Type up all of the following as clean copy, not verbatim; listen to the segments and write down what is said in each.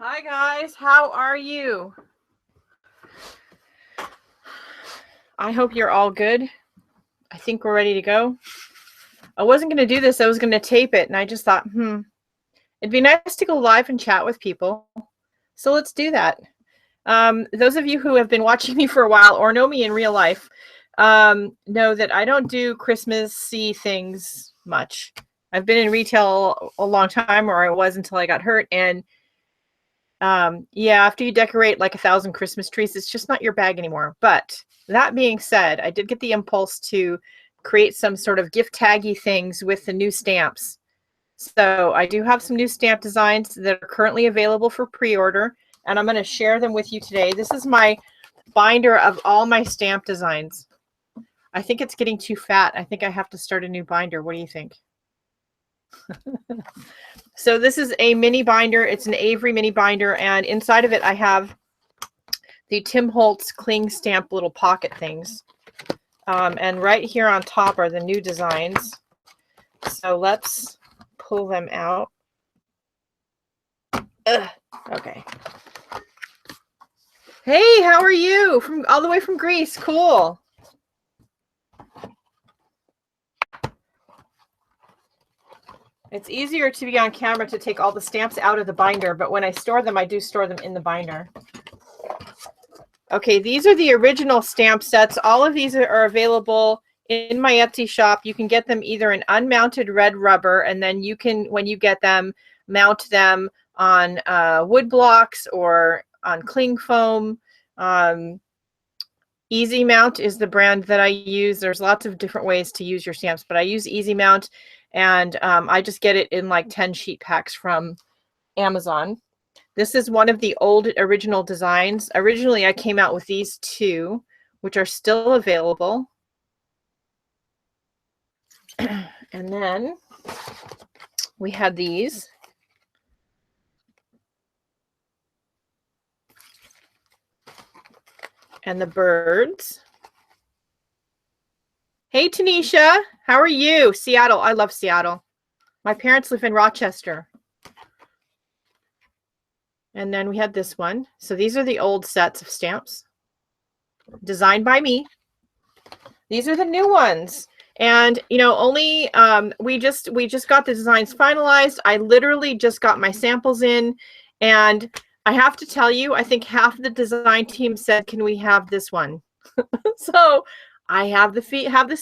Hi guys, how are you? I hope you're all good. I think we're ready to go. I wasn't going to do this. I was going to tape it, and I just thought, it'd be nice to go live and chat with people. So let's do that. Those of you who have been watching me for a while or know me in real life know that I don't do Christmassy things much. I've been in retail a long time, or I was until I got hurt, and yeah, after you decorate like 1,000 Christmas trees, it's just not your bag anymore. But that being said, I did get the impulse to create some sort of gift taggy things with the new stamps. So I do have some new stamp designs that are currently available for pre-order, and I'm going to share them with you today. This is my binder of all my stamp designs. I think it's getting too fat. I think I have to start a new binder. What do you think? So this is a mini binder. It's an Avery mini binder, and inside of it I have the Tim Holtz cling stamp little pocket things. And right here on top are the new designs. So let's pull them out. Ugh. Okay. Hey, how are you? From all the way from Greece. Cool. It's easier to be on camera to take all the stamps out of the binder, but when I store them, I do store them in the binder. Okay, these are the original stamp sets. All of these are available in my Etsy shop. You can get them either in unmounted red rubber, and then you can, when you get them, mount them on wood blocks or on cling foam. Easy Mount is the brand that I use. There's lots of different ways to use your stamps, but I use Easy Mount, and I just get it in like 10 sheet packs from Amazon. This is one of the old original designs. Originally, I came out with these two, which are still available. And then we had these. And the birds. Hey, Tanisha, how are you? Seattle. I love Seattle. My parents live in Rochester. And then we had this one. So these are the old sets of stamps designed by me. These are the new ones. And, you know, only we just got the designs finalized. I literally just got my samples in, and I have to tell you, I think half the design team said, "Can we have this one?" So I have this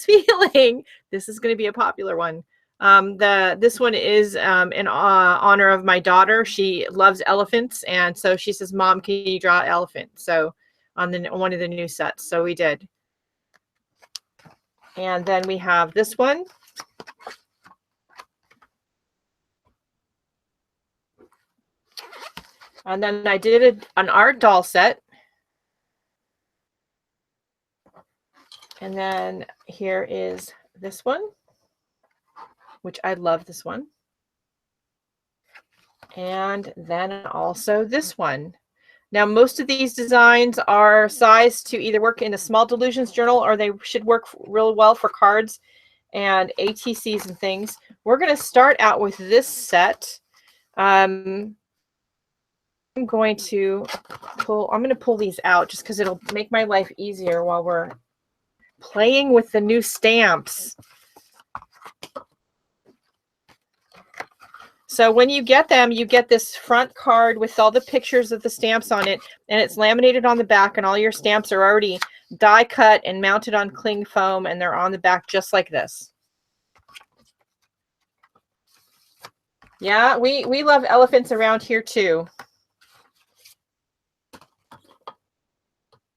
feeling this is going to be a popular one. This one is in honor of my daughter. She loves elephants, and so she says, "Mom, can you draw an elephant?" So on one of the new sets, so we did. And then we have this one. And then I did an art doll set. And then here is this one, which I love this one. And then also this one. Now, most of these designs are sized to either work in a small delusions journal, or they should work real well for cards and ATCs and things. We're going to start out with this set. I'm going to pull these out just because it'll make my life easier while we're playing with the new stamps. So when you get them, you get this front card with all the pictures of the stamps on it, and it's laminated on the back, and all your stamps are already die cut and mounted on cling foam, and they're on the back just like this. Yeah, we love elephants around here too.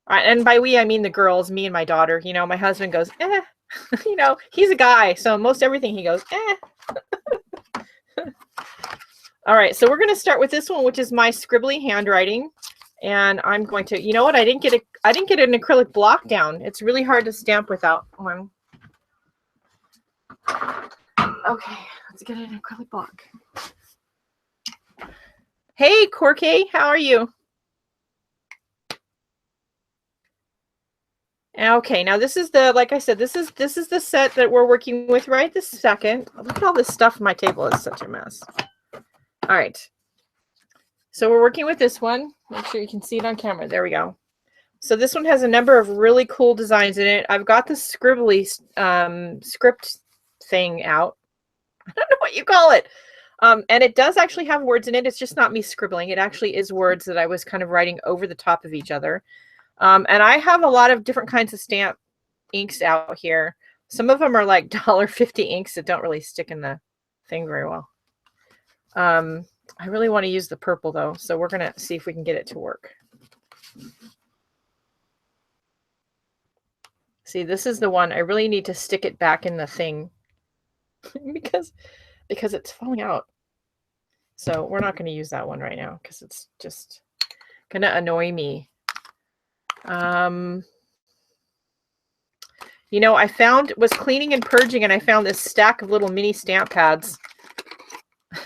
And by we, I mean the girls, me and my daughter. You know, my husband goes, eh. You know, he's a guy, so most everything he goes, eh. All right, so we're going to start with this one, which is my scribbly handwriting, and I'm going to, you know what? I didn't get an acrylic block down. It's really hard to stamp without one. Okay, let's get an acrylic block. Hey, Corky, how are you? Okay, now this is the, like I said, this is the set that we're working with right this second. Look at all this stuff on my table. It's such a mess. All right. So we're working with this one. Make sure you can see it on camera. There we go. So this one has a number of really cool designs in it. I've got the scribbly script thing out. I don't know what you call it. And it does actually have words in it. It's just not me scribbling. It actually is words that I was kind of writing over the top of each other. And I have a lot of different kinds of stamp inks out here. Some of them are like $1.50 inks that don't really stick in the thing very well. I really want to use the purple though, so we're going to see if we can get it to work. See, this is the one I really need to stick it back in the thing because it's falling out. So we're not going to use that one right now because it's just going to annoy me. You know, was cleaning and purging and I found this stack of little mini stamp pads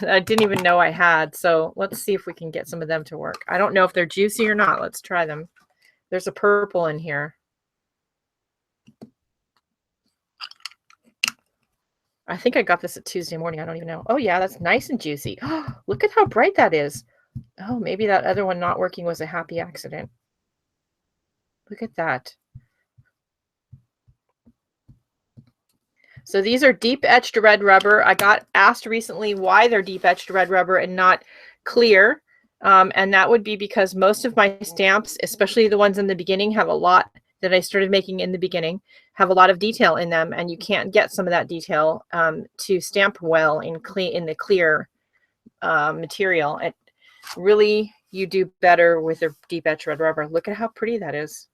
that I didn't even know I had. So let's see if we can get some of them to work. I don't know if they're juicy or not. Let's try them. There's a purple in here. I think I got this at Tuesday morning. I don't even know. Oh yeah, that's nice and juicy. Oh, look at how bright that is. Oh, maybe that other one not working was a happy accident. Look at that. So these are deep etched red rubber. I got asked recently why they're deep etched red rubber and not clear. And that would be because most of my stamps, especially the ones in the beginning, have a lot that I started making in the beginning, have a lot of detail in them. And you can't get some of that detail to stamp well in the clear material. It really, you do better with a deep etched red rubber. Look at how pretty that is.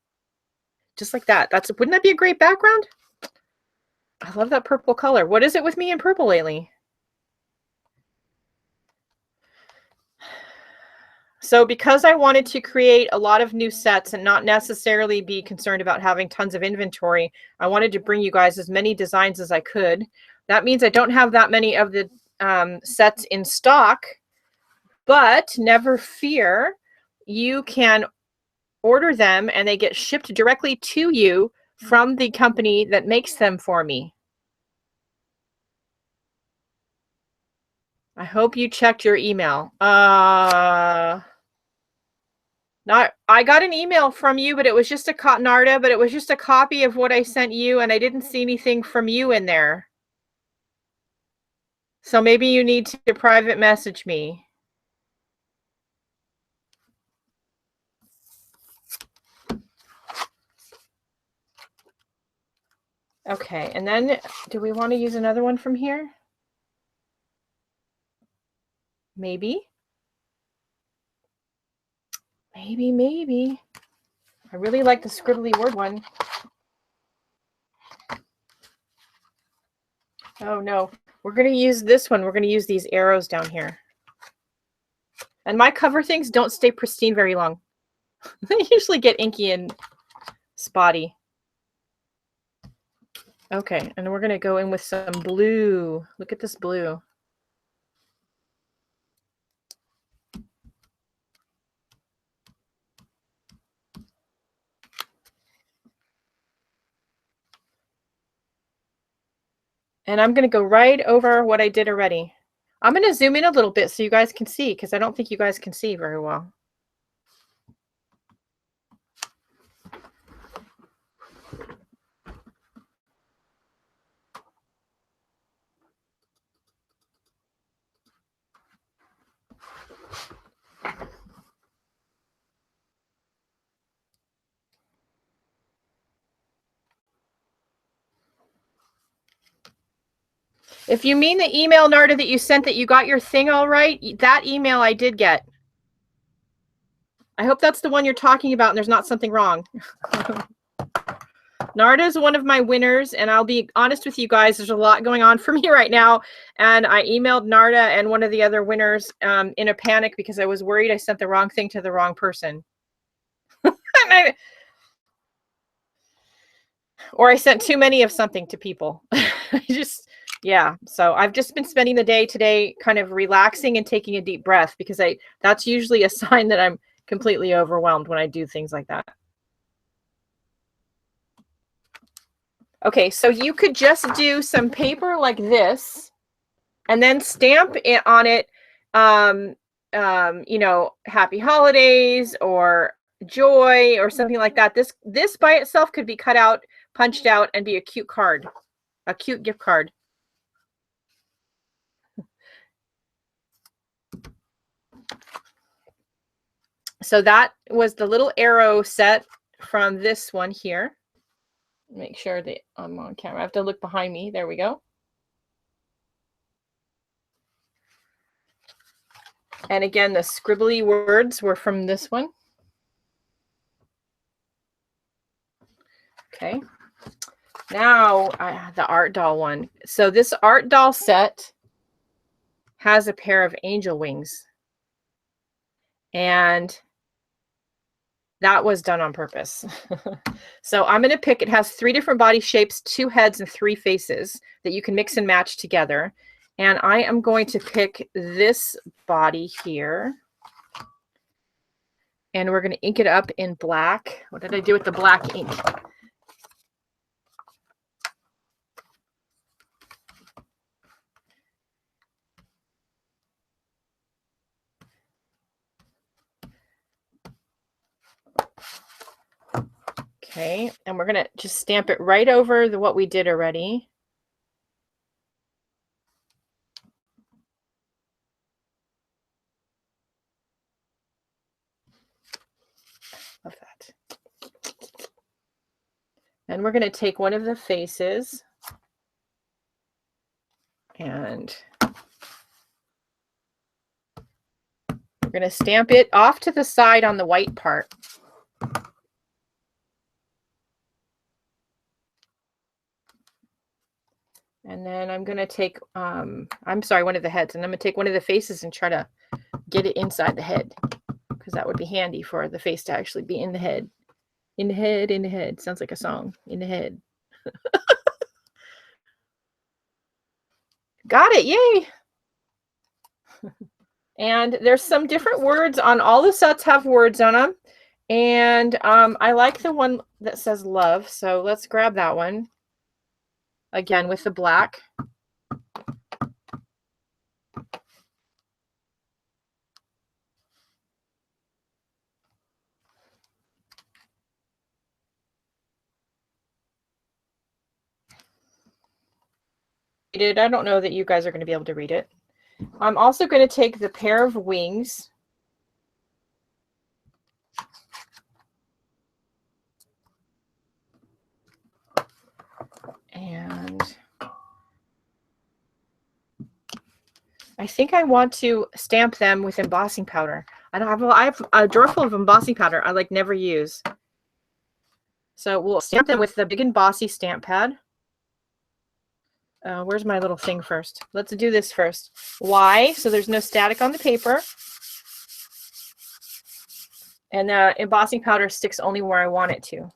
Just like that. Wouldn't that be a great background? I love that purple color. What is it with me in purple lately? So because I wanted to create a lot of new sets and not necessarily be concerned about having tons of inventory, I wanted to bring you guys as many designs as I could. That means I don't have that many of the sets in stock, but never fear, you can order them and they get shipped directly to you from the company that makes them for me. I hope you checked your email. I got an email from you, but it was just Narda, but it was just a copy of what I sent you, and I didn't see anything from you in there. So maybe you need to private message me. Okay, and then do we want to use another one from here? Maybe. Maybe. I really like the scribbly word one. Oh no, we're going to use this one. We're going to use these arrows down here. And my cover things don't stay pristine very long. They usually get inky and spotty. Okay, and we're going to go in with some blue. Look at this blue. And I'm going to go right over what I did already. I'm going to zoom in a little bit so you guys can see, because I don't think you guys can see very well. If you mean the email, Narda, that you sent that you got your thing all right, that email I did get. I hope that's the one you're talking about and there's not something wrong. Narda is one of my winners, and I'll be honest with you guys, there's a lot going on for me right now. And I emailed Narda and one of the other winners in a panic because I was worried I sent the wrong thing to the wrong person. Or I sent too many of something to people. Yeah, so I've just been spending the day today kind of relaxing and taking a deep breath because that's usually a sign that I'm completely overwhelmed when I do things like that. Okay, so you could just do some paper like this and then stamp it on it you know, happy holidays or joy or something like that. This by itself could be cut out, punched out, and be a cute card, a cute gift card. So that was the little arrow set from this one here. Make sure that I'm on camera. I have to look behind me. There we go. And again, the scribbly words were from this one. Okay. Now the art doll one. So this art doll set has a pair of angel wings. And that was done on purpose. So I'm going to pick, it has 3 different body shapes, 2 heads and 3 faces that you can mix and match together. And I am going to pick this body here. And we're going to ink it up in black. What did I do with the black ink? Okay, and we're going to just stamp it right over what we did already. Love that. And we're going to take one of the faces and we're going to stamp it off to the side on the white part. And then I'm going to take, I'm sorry, one of the heads, and I'm going to take one of the faces and try to get it inside the head, because that would be handy for the face to actually be in the head. In the head, in the head. Sounds like a song. In the head. Got it. Yay. And there's some different words on all the sets, have words on them. And I like the one that says love. So let's grab that one. Again, with the black. I don't know that you guys are going to be able to read it. I'm also going to take the pair of wings. And I think I want to stamp them with embossing powder. I have a drawer full of embossing powder I like never use. So we'll stamp them with the big embossy stamp pad. Where's my little thing first? Let's do this first. Y, so there's no static on the paper. And the embossing powder sticks only where I want it to.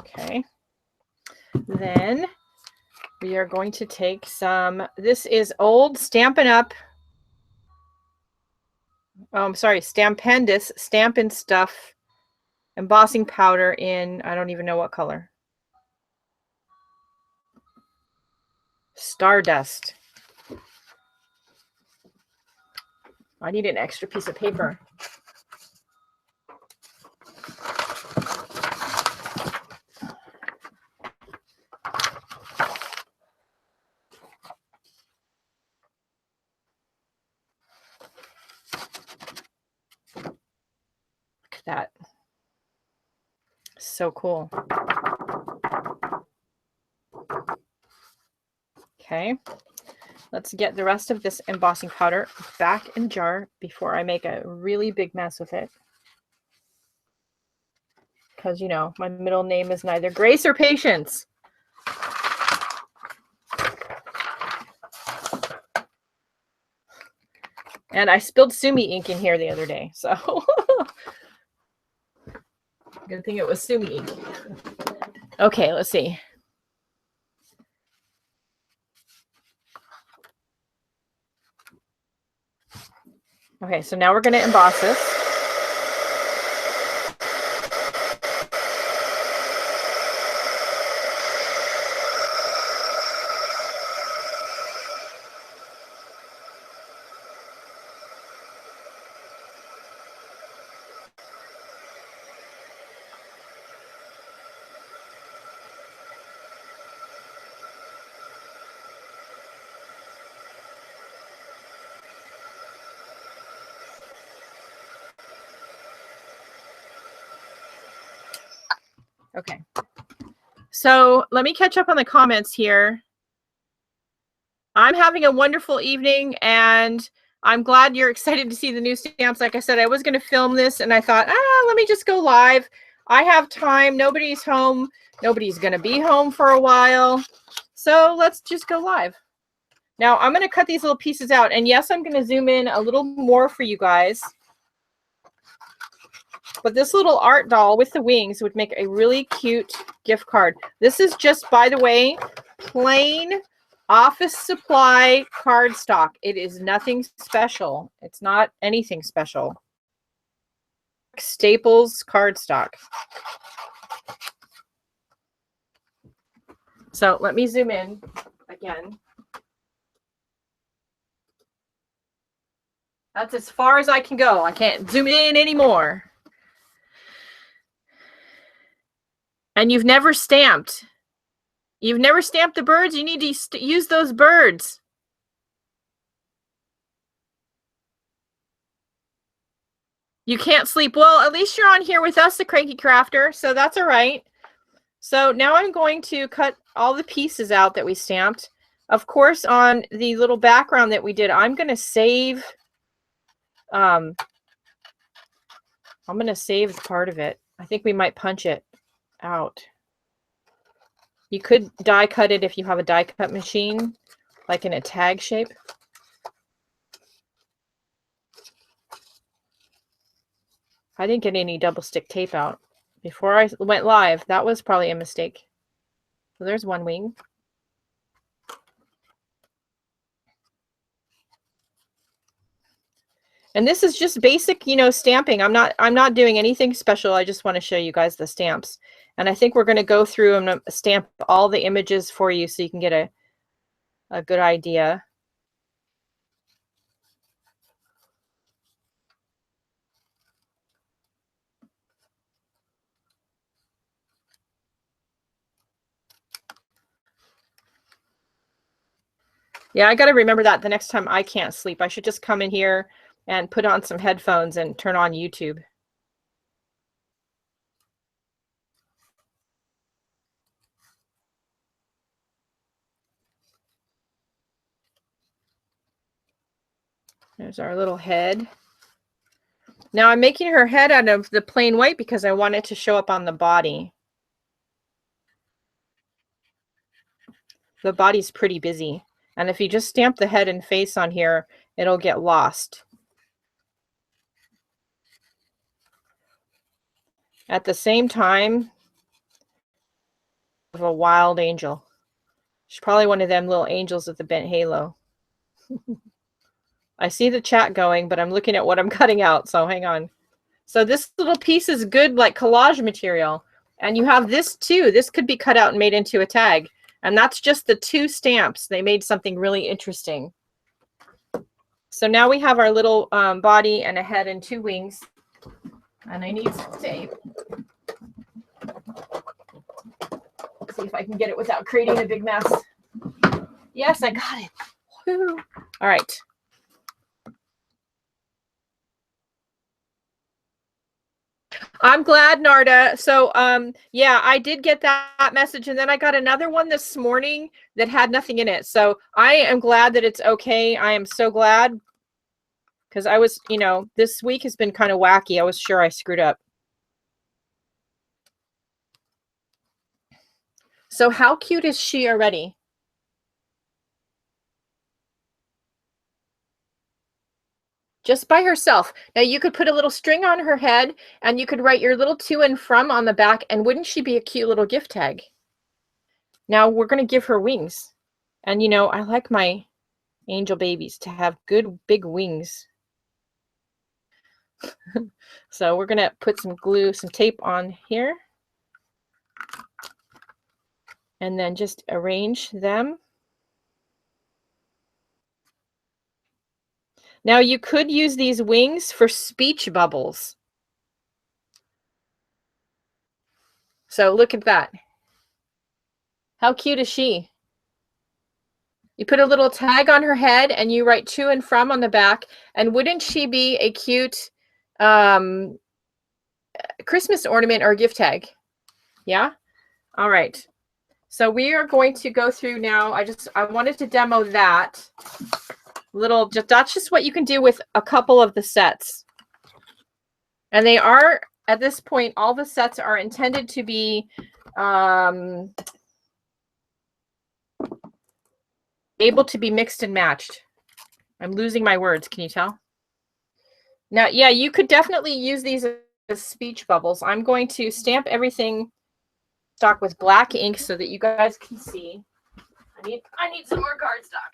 Okay. Then we are going to take some, this is old Stampin' Up. Oh, I'm sorry, Stampendous, Stampin' Stuff, embossing powder in, I don't even know what color. Stardust. I need an extra piece of paper. That. So cool. Okay, let's get the rest of this embossing powder back in the jar before I make a really big mess with it. Because, you know, my middle name is neither Grace or Patience. And I spilled Sumi ink in here the other day, so good thing it was Sumi ink. Okay, let's see. Okay, so now we're going to emboss this. Okay. So let me catch up on the comments here. I'm having a wonderful evening, and I'm glad you're excited to see the new stamps. Like I said, I was going to film this, and I thought, let me just go live. I have time. Nobody's home. Nobody's going to be home for a while. So let's just go live. Now, I'm going to cut these little pieces out. And yes, I'm going to zoom in a little more for you guys. But this little art doll with the wings would make a really cute gift card. This is just, by the way, plain office supply cardstock. It is nothing special. It's not anything special. Staples cardstock. So let me zoom in again. That's as far as I can go. I can't zoom in anymore. And you've never stamped. You've never stamped the birds. You need to use those birds. You can't sleep. Well, at least you're on here with us, the Cranky Crafter, so that's all right. So now I'm going to cut all the pieces out that we stamped. Of course, on the little background that we did, I'm going to save. I'm going to save part of it. I think we might punch it out. You could die cut it if you have a die cut machine, like in a tag shape. I didn't get any double stick tape out before I went live. That was probably a mistake. So there's one wing. And this is just basic, stamping. I'm not doing anything special. I just want to show you guys the stamps. And I think we're going to go through and stamp all the images for you so you can get a good idea. Yeah, I got to remember that the next time I can't sleep. I should just come in here and put on some headphones and turn on YouTube. There's our little head. Now I'm making her head out of the plain white because I want it to show up on the body. The body's pretty busy. And if you just stamp the head and face on here, it'll get lost. At the same time, of a wild angel. She's probably one of them little angels with the bent halo. I see the chat going, but I'm looking at what I'm cutting out, so hang on. So this little piece is good, like collage material. And you have this too. This could be cut out and made into a tag. And that's just the two stamps. They made something really interesting. So now we have our little body and a head and two wings. And I need some tape. See if I can get it without creating a big mess. Yes, I got it. Woo. All right. I'm glad, Narda. So, yeah, I did get that message, and then I got another one this morning that had nothing in it. So I am glad that it's okay. I am so glad because I was, this week has been kind of wacky. I was sure I screwed up. So how cute is she already? Just by herself. Now you could put a little string on her head and you could write your little to and from on the back, and wouldn't she be a cute little gift tag? Now we're going to give her wings. And I like my angel babies to have good big wings. So we're going to put some glue, some tape on here. And then just arrange them. Now you could use these wings for speech bubbles. So look at that. How cute is she? You put a little tag on her head and you write to and from on the back. And wouldn't she be a cute Christmas ornament or gift tag? Yeah? All right. So we are going to go through now. I wanted to demo that little, that's just what you can do with a couple of the sets. And they are, at this point, all the sets are intended to be able to be mixed and matched. I'm losing my words. Can you tell? Now, yeah, you could definitely use these as speech bubbles. I'm going to stamp everything stock with black ink so that you guys can see. I need some more cardstock.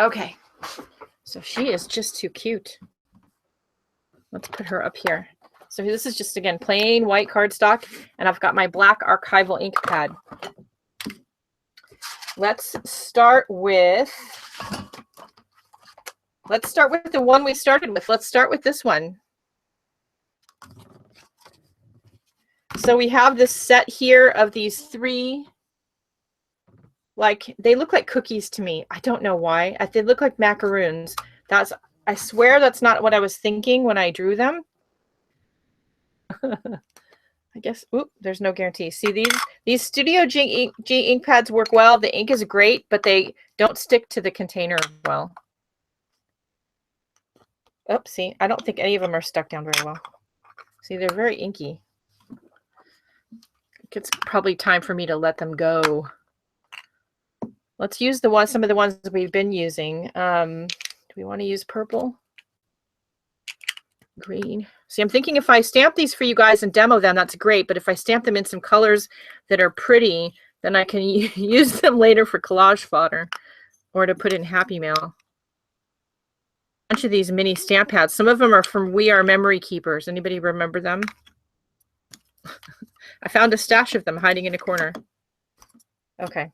Okay, so she is just too cute. Let's put her up here. So this is just, again, plain white cardstock, and I've got my black archival ink pad. Let's start with the one we started with. Let's start with this one. So we have this set here of these three, like, they look like cookies to me. I don't know why. They look like macaroons. I swear that's not what I was thinking when I drew them. I guess, oop, there's no guarantee. See, these Studio G ink pads work well. The ink is great, but they don't stick to the container well. Oops, see, I don't think any of them are stuck down very well. See, they're very inky. It's probably time for me to let them go. Let's use some of the ones that we've been using. Do we want to use purple? Green. See, I'm thinking if I stamp these for you guys and demo them, that's great. But if I stamp them in some colors that are pretty, then I can use them later for collage fodder or to put in Happy Mail. A bunch of these mini stamp pads. Some of them are from We Are Memory Keepers. Anybody remember them? I found a stash of them hiding in a corner. Okay.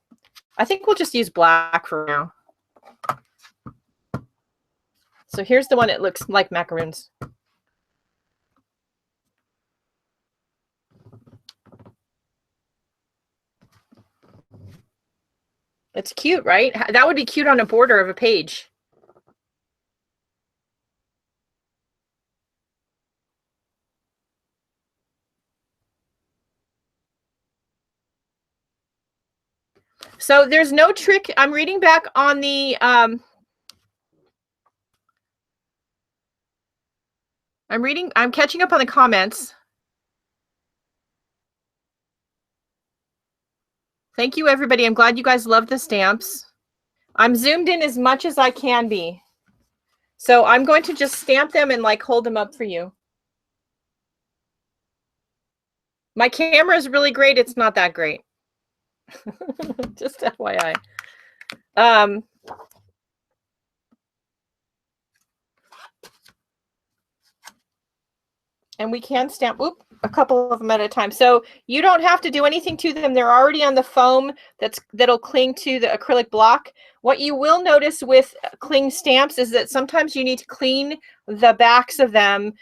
I think we'll just use black for now. So here's the one that looks like macaroons. It's cute, right? That would be cute on a border of a page. So there's no trick. I'm reading back on the I'm catching up on the comments. Thank you, everybody. I'm glad you guys love the stamps. I'm zoomed in as much as I can be. So I'm going to just stamp them and like hold them up for you. My camera is really great. It's not that great. Just FYI. And we can stamp a couple of them at a time. So you don't have to do anything to them. They're already on the foam that'll cling to the acrylic block. What you will notice with cling stamps is that sometimes you need to clean the backs of them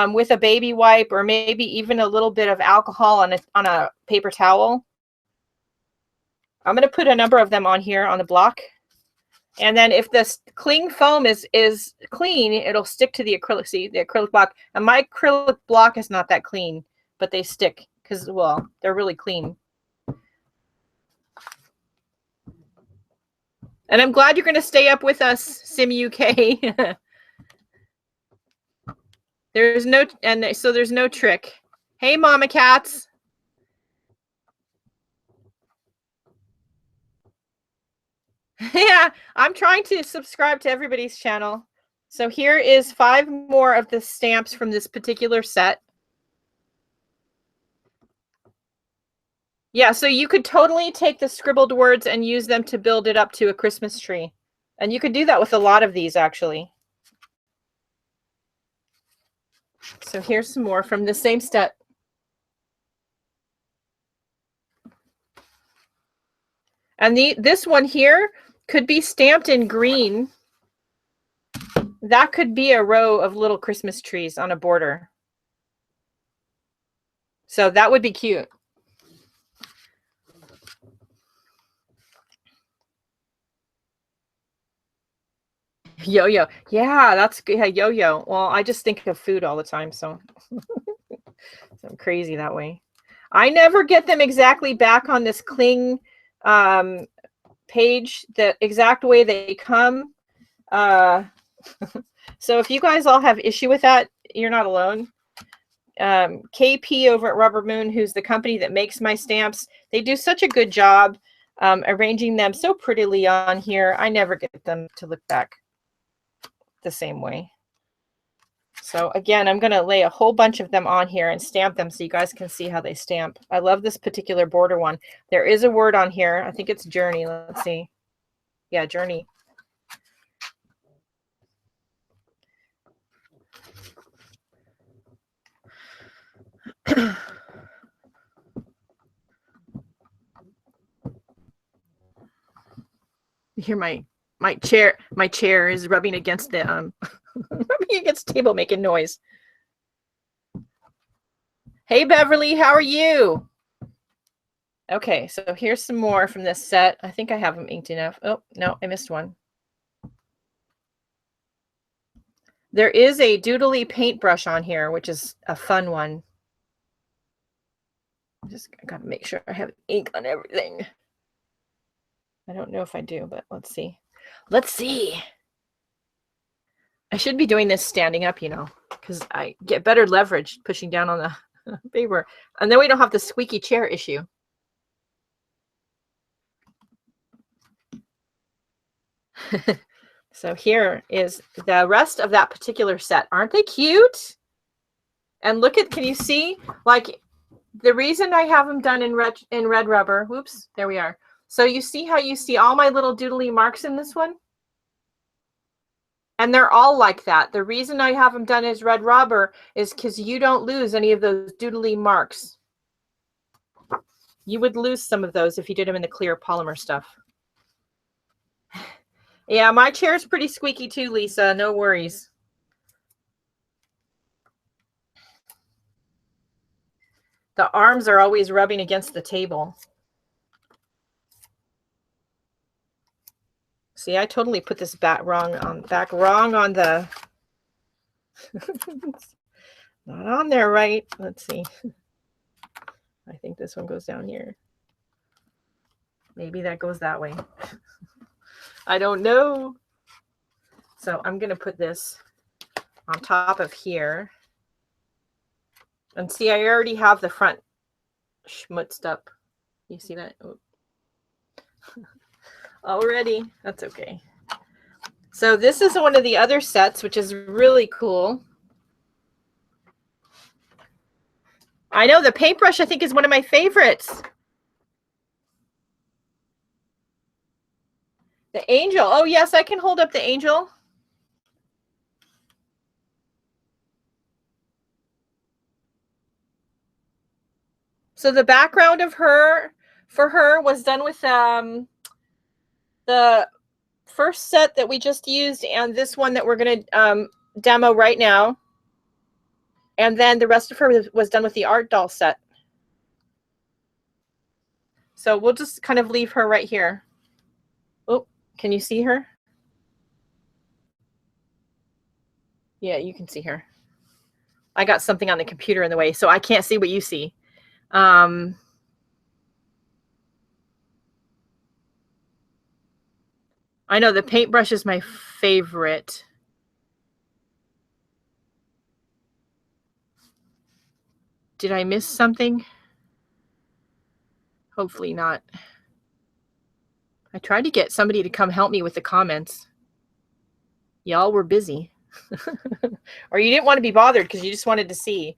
with a baby wipe or maybe even a little bit of alcohol on a paper towel. I'm going to put a number of them on here on the block. And then if the cling foam is clean, it'll stick to the acrylic. See, the acrylic block. And my acrylic block is not that clean, but they stick because, well, they're really clean. And I'm glad you're going to stay up with us, Sim UK. There's no trick. Hey, Mama Cats. Yeah, I'm trying to subscribe to everybody's channel. So here is 5 more of the stamps from this particular set. Yeah, so you could totally take the scribbled words and use them to build it up to a Christmas tree. And you could do that with a lot of these, actually. So here's some more from the same set. And this one here could be stamped in green. That could be a row of little Christmas trees on a border. So that would be cute. Yo-yo. Yeah, that's good. Yeah, yo-yo. Well, I just think of food all the time, so I'm crazy that way. I never get them exactly back on this cling page the exact way they come. So if you guys all have issue with that, you're not alone. KP over at Rubber Moon, who's the company that makes my stamps, they do such a good job arranging them so prettily on here. I never get them to look back the same way. So again, I'm going to lay a whole bunch of them on here and stamp them so you guys can see how they stamp. I love this particular border one. There is a word on here. I think it's Journey. Let's see. Yeah, Journey. Here my chair is rubbing against the rubbing against the table, making noise. Hey Beverly, how are you? Okay, so here's some more from this set. I think I have them inked enough. Oh no, I missed one. There is a doodly paintbrush on here, which is a fun one. Just gotta make sure I have ink on everything. I don't know if I do, but let's see. Let's see. I should be doing this standing up, you know, because I get better leverage pushing down on the paper. And then we don't have the squeaky chair issue. So here is the rest of that particular set. Aren't they cute? And look at, can you see? Like, the reason I have them done in red rubber, whoops, there we are. So you see how you see all my little doodly marks in this one? And they're all like that. The reason I have them done as red rubber is because you don't lose any of those doodly marks. You would lose some of those if you did them in the clear polymer stuff. Yeah, my chair's pretty squeaky too, Lisa. No worries. The arms are always rubbing against the table. See, I totally put this back wrong on the not on there right. Let's see. I think this one goes down here. Maybe that goes that way. I don't know. So I'm going to put this on top of here. And see, I already have the front schmutzed up. You see that? Oh. Already. That's okay. So this is one of the other sets, which is really cool. I know the paintbrush, I think, is one of my favorites. The angel. Oh, yes, I can hold up the angel. So the background of her, for her, was done with the first set that we just used and this one that we're going to demo right now. And then the rest of her was done with the art doll set. So we'll just kind of leave her right here. Oh, can you see her? Yeah, you can see her. I got something on the computer in the way, so I can't see what you see. I know the paintbrush is my favorite. Did I miss something? Hopefully not. I tried to get somebody to come help me with the comments. Y'all were busy. Or you didn't want to be bothered because you just wanted to see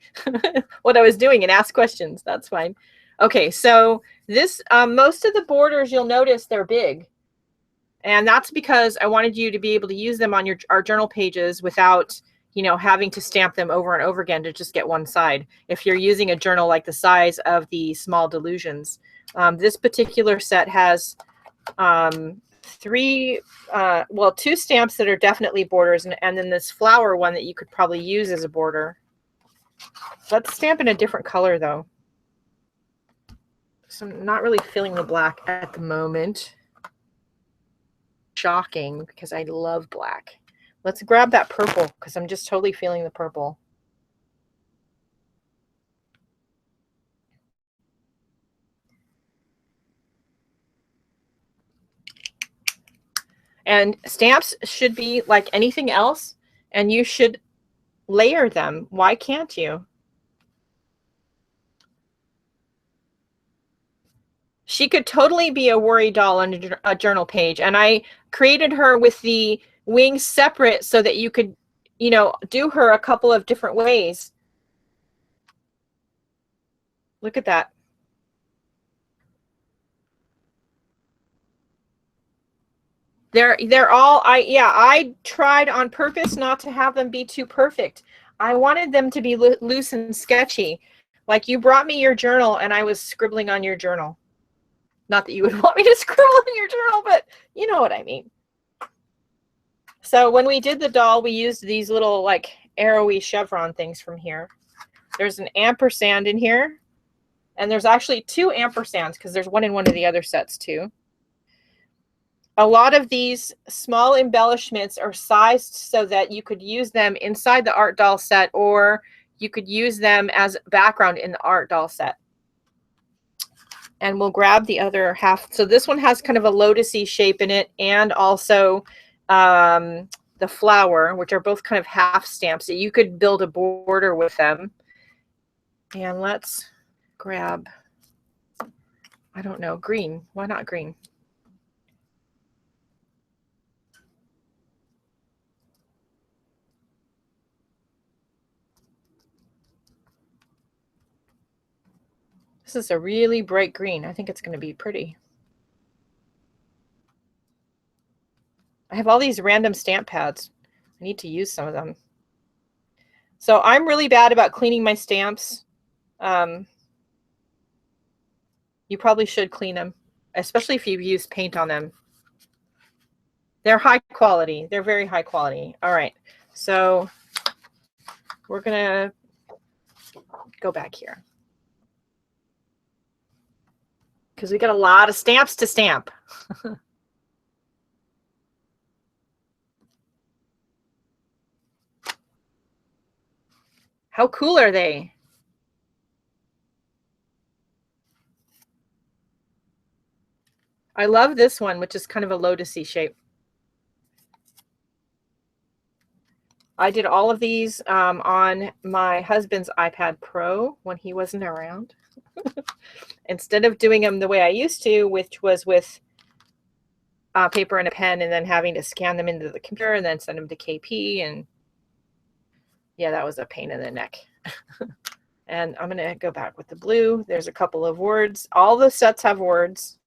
what I was doing and ask questions. That's fine. Okay, so this, most of the borders, you'll notice they're big. And that's because I wanted you to be able to use them on our journal pages without, you know, having to stamp them over and over again to just get one side. If you're using a journal like the size of the Small Delusions. This particular set has two stamps that are definitely borders, and then this flower one that you could probably use as a border. Let's stamp in a different color though. So I'm not really feeling the black at the moment. Shocking, because I love black. Let's grab that purple because I'm just totally feeling the purple. And stamps should be like anything else, and you should layer them. Why can't you? She could totally be a worry doll on a journal page. And I created her with the wings separate so that you could, you know, do her a couple of different ways. Look at that. They're all, I tried on purpose not to have them be too perfect. I wanted them to be loose and sketchy. Like you brought me your journal and I was scribbling on your journal. Not that you would want me to scribble in your journal, but you know what I mean. So when we did the doll, we used these little like arrowy chevron things from here. There's an ampersand in here. And there's actually 2 ampersands because there's one in one of the other sets too. A lot of these small embellishments are sized so that you could use them inside the art doll set, or you could use them as background in the art doll set. And we'll grab the other half. So this one has kind of a lotusy shape in it, and also the flower, which are both kind of half stamps. So you could build a border with them. And let's grab, I don't know, green. Why not green? This is a really bright green. I think it's going to be pretty. I have all these random stamp pads. I need to use some of them. So I'm really bad about cleaning my stamps. You probably should clean them, especially if you've used paint on them. They're high quality. They're very high quality. All right. So we're going to go back here, because we got a lot of stamps to stamp. How cool are they? I love this one, which is kind of a lotusy shape. I did all of these on my husband's iPad Pro when he wasn't around. Instead of doing them the way I used to, which was with paper and a pen and then having to scan them into the computer and then send them to KP. And yeah, that was a pain in the neck. And I'm going to go back with the blue. There's a couple of words. All the sets have words.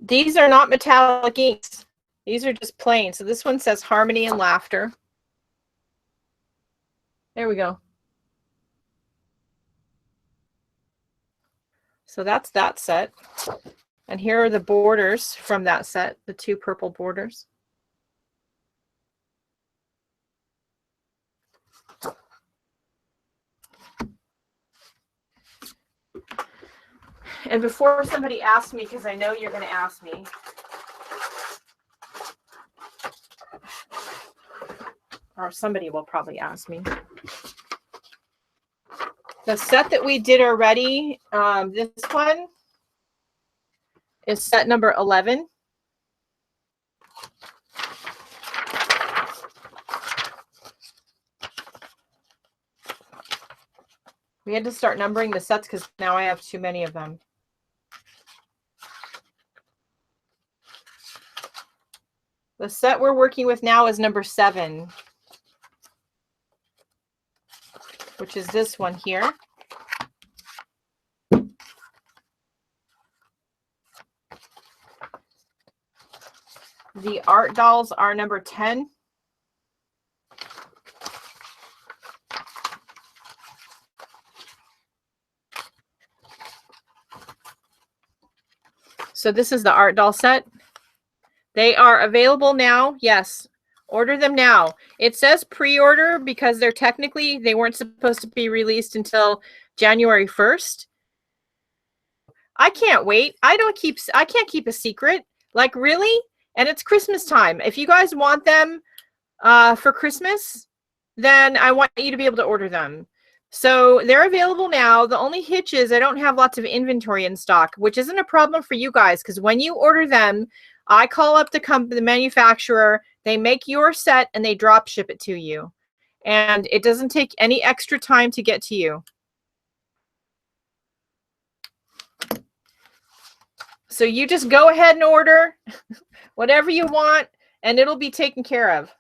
These are not metallic inks. These are just plain. So this one says harmony and laughter. There we go. So that's that set. And here are the borders from that set, the 2 purple borders. And before somebody asks me, because I know you're going to ask me, or somebody will probably ask me, the set that we did already, this one is set number 11. We had to start numbering the sets because now I have too many of them. The set we're working with now is number 7, which is this one here. The art dolls are number 10. So this is the art doll set. They are available now, yes. Order them now. It says pre-order because they weren't supposed to be released until January 1st. I can't wait. I can't keep a secret. Like, really? And it's Christmas time. If you guys want them for Christmas, then I want you to be able to order them. So they're available now. The only hitch is I don't have lots of inventory in stock, which isn't a problem for you guys, because when you order them, I call up the manufacturer, they make your set, and they drop ship it to you. And it doesn't take any extra time to get to you. So you just go ahead and order whatever you want, and it'll be taken care of.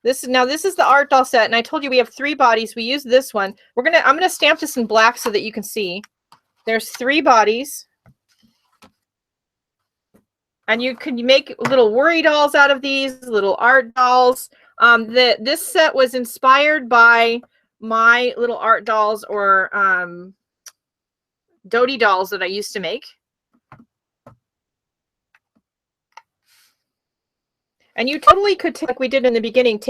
This is the art doll set, and I told you we have 3 bodies. We use this one. I'm gonna stamp this in black so that you can see. There's 3 bodies, and you can make little worry dolls out of these, little art dolls. This set was inspired by my little art dolls or Dodie dolls that I used to make. And you totally could, like we did in the beginning,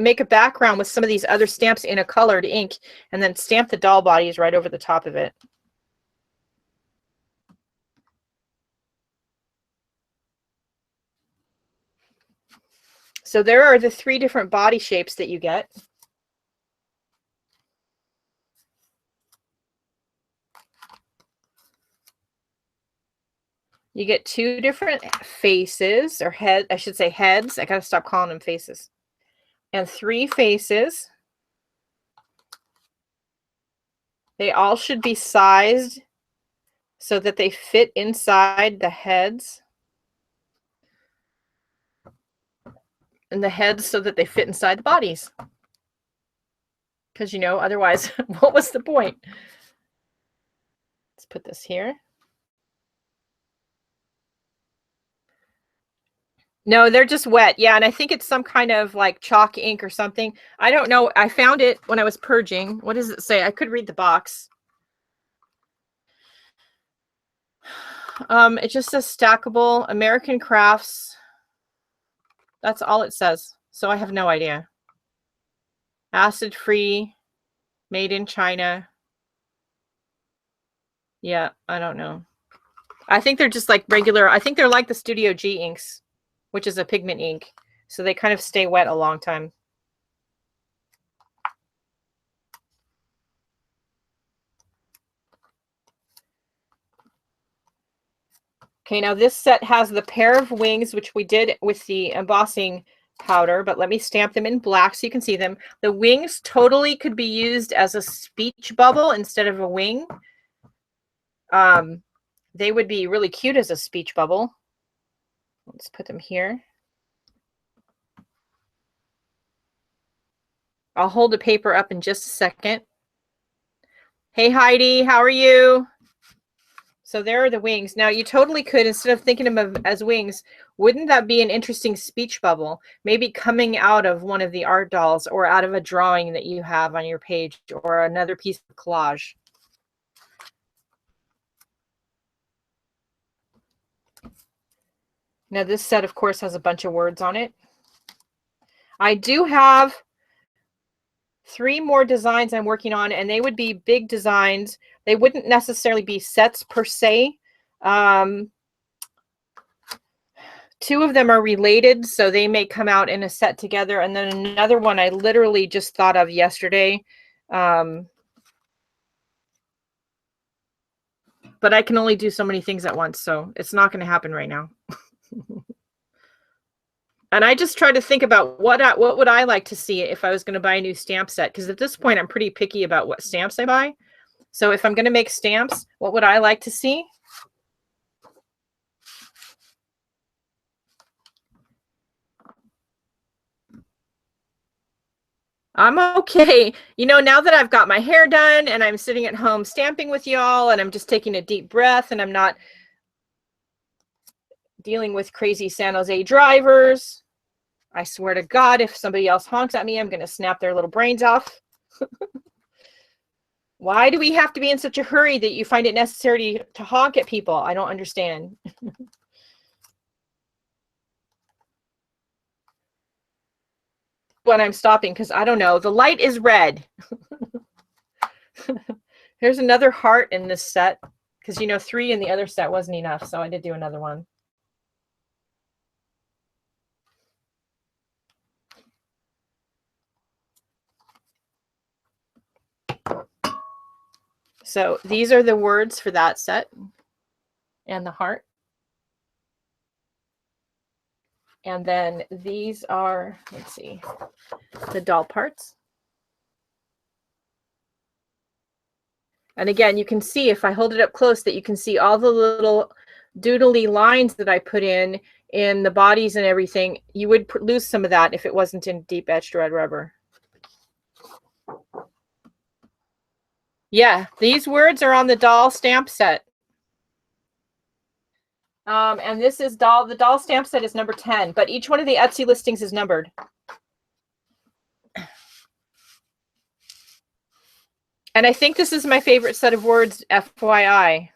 make a background with some of these other stamps in a colored ink, and then stamp the doll bodies right over the top of it. So there are the 3 different body shapes that you get. You get 2 different faces, or I should say heads. I gotta stop calling them faces. And 3 faces. They all should be sized so that they fit inside the heads. And the heads so that they fit inside the bodies. Because, otherwise, what was the point? Let's put this here. No, they're just wet. Yeah, and I think it's some kind of like chalk ink or something. I don't know. I found it when I was purging. What does it say? I could read the box. It just says stackable American Crafts. That's all it says. So I have no idea. Acid free, made in China. Yeah, I don't know. I think they're just like regular. I think they're like the Studio G inks, which is a pigment ink. So they kind of stay wet a long time. Okay, now this set has the pair of wings, which we did with the embossing powder, but let me stamp them in black so you can see them. The wings totally could be used as a speech bubble instead of a wing. They would be really cute as a speech bubble. Let's put them here. I'll hold the paper up in just a second. Hey, Heidi, how are you? So there are the wings. Now you totally could, instead of thinking of them as wings, wouldn't that be an interesting speech bubble? Maybe coming out of one of the art dolls or out of a drawing that you have on your page or another piece of collage. Now this set, of course, has a bunch of words on it. I do have 3 more designs I'm working on, and they would be big designs. They wouldn't necessarily be sets per se. 2 of them are related, so they may come out in a set together. And then another one I literally just thought of yesterday. But I can only do so many things at once, so it's not going to happen right now. And I just try to think about what would I like to see if I was going to buy a new stamp set, because at this point I'm pretty picky about what stamps I buy. So if I'm going to make stamps, what would I like to see? I'm okay. Now that I've got my hair done and I'm sitting at home stamping with y'all and I'm just taking a deep breath and I'm not dealing with crazy San Jose drivers. I swear to God, if somebody else honks at me, I'm going to snap their little brains off. Why do we have to be in such a hurry that you find it necessary to honk at people? I don't understand. when I'm stopping because I don't know. The light is red. Here's another heart in this set because, you know, 3 in the other set wasn't enough. So I did do another one. So these are the words for that set and the heart. And then these are, let's see, the doll parts. And again, you can see if I hold it up close that you can see all the little doodly lines that I put in the bodies and everything. You would lose some of that if it wasn't in deep etched red rubber. Yeah, these words are on the doll stamp set. And this is the doll stamp set is number 10, but each one of the Etsy listings is numbered. And I think this is my favorite set of words, FYI.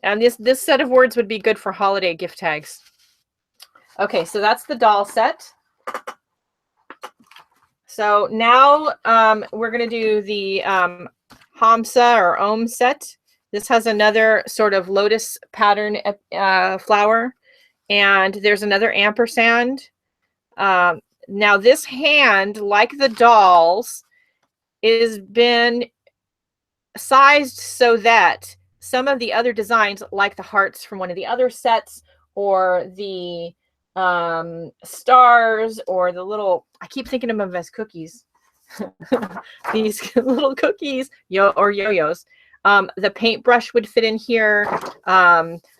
And this set of words would be good for holiday gift tags. Okay, so that's the doll set. So now we're going to do the Hamsa or Om set. This has another sort of lotus pattern flower. And there's another ampersand. Now this hand, like the dolls, is been sized so that some of the other designs, like the hearts from one of the other sets, or the stars, or the little, I keep thinking of them as cookies. These little cookies, or yo-yos. The paintbrush would fit in here.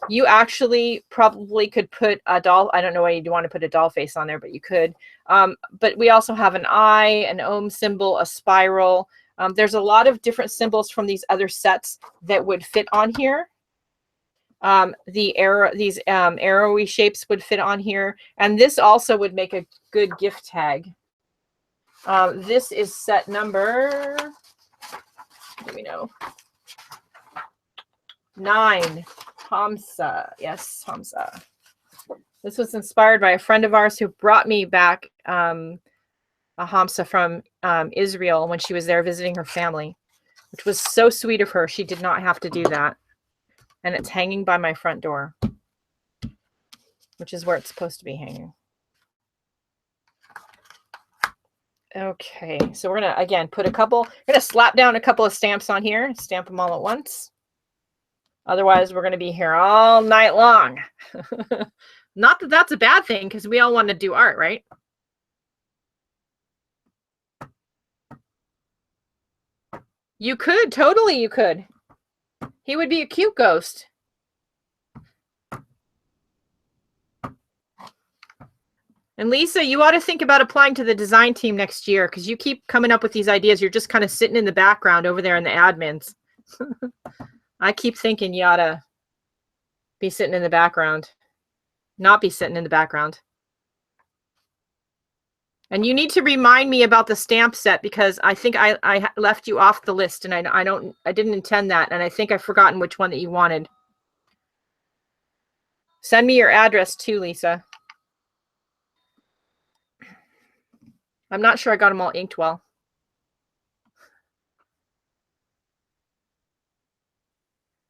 You actually probably could put a doll. I don't know why you'd want to put a doll face on there, but you could. But we also have an eye, an Om symbol, a spiral. There's a lot of different symbols from these other sets that would fit on here. These arrowy shapes would fit on here. And this also would make a good gift tag. This is set number, let me know, 9, Hamsa. Yes, Hamsa. This was inspired by a friend of ours who brought me back a Hamsa from Israel when she was there visiting her family, which was so sweet of her. She did not have to do that. And it's hanging by my front door, which is where it's supposed to be hanging. Okay, so we're going to, again, we're going to slap down a couple of stamps on here, stamp them all at once. Otherwise, we're going to be here all night long. Not that that's a bad thing, because we all want to do art, right? You could, totally you could. He would be a cute ghost. And Lisa, you ought to think about applying to the design team next year, because you keep coming up with these ideas. You're just kind of sitting in the background over there in the admins. I keep thinking you ought to be sitting in the background, not be sitting in the background. And you need to remind me about the stamp set, because I think I left you off the list, and I didn't intend that, and I think I've forgotten which one that you wanted. Send me your address too, Lisa. I'm not sure I got them all inked well.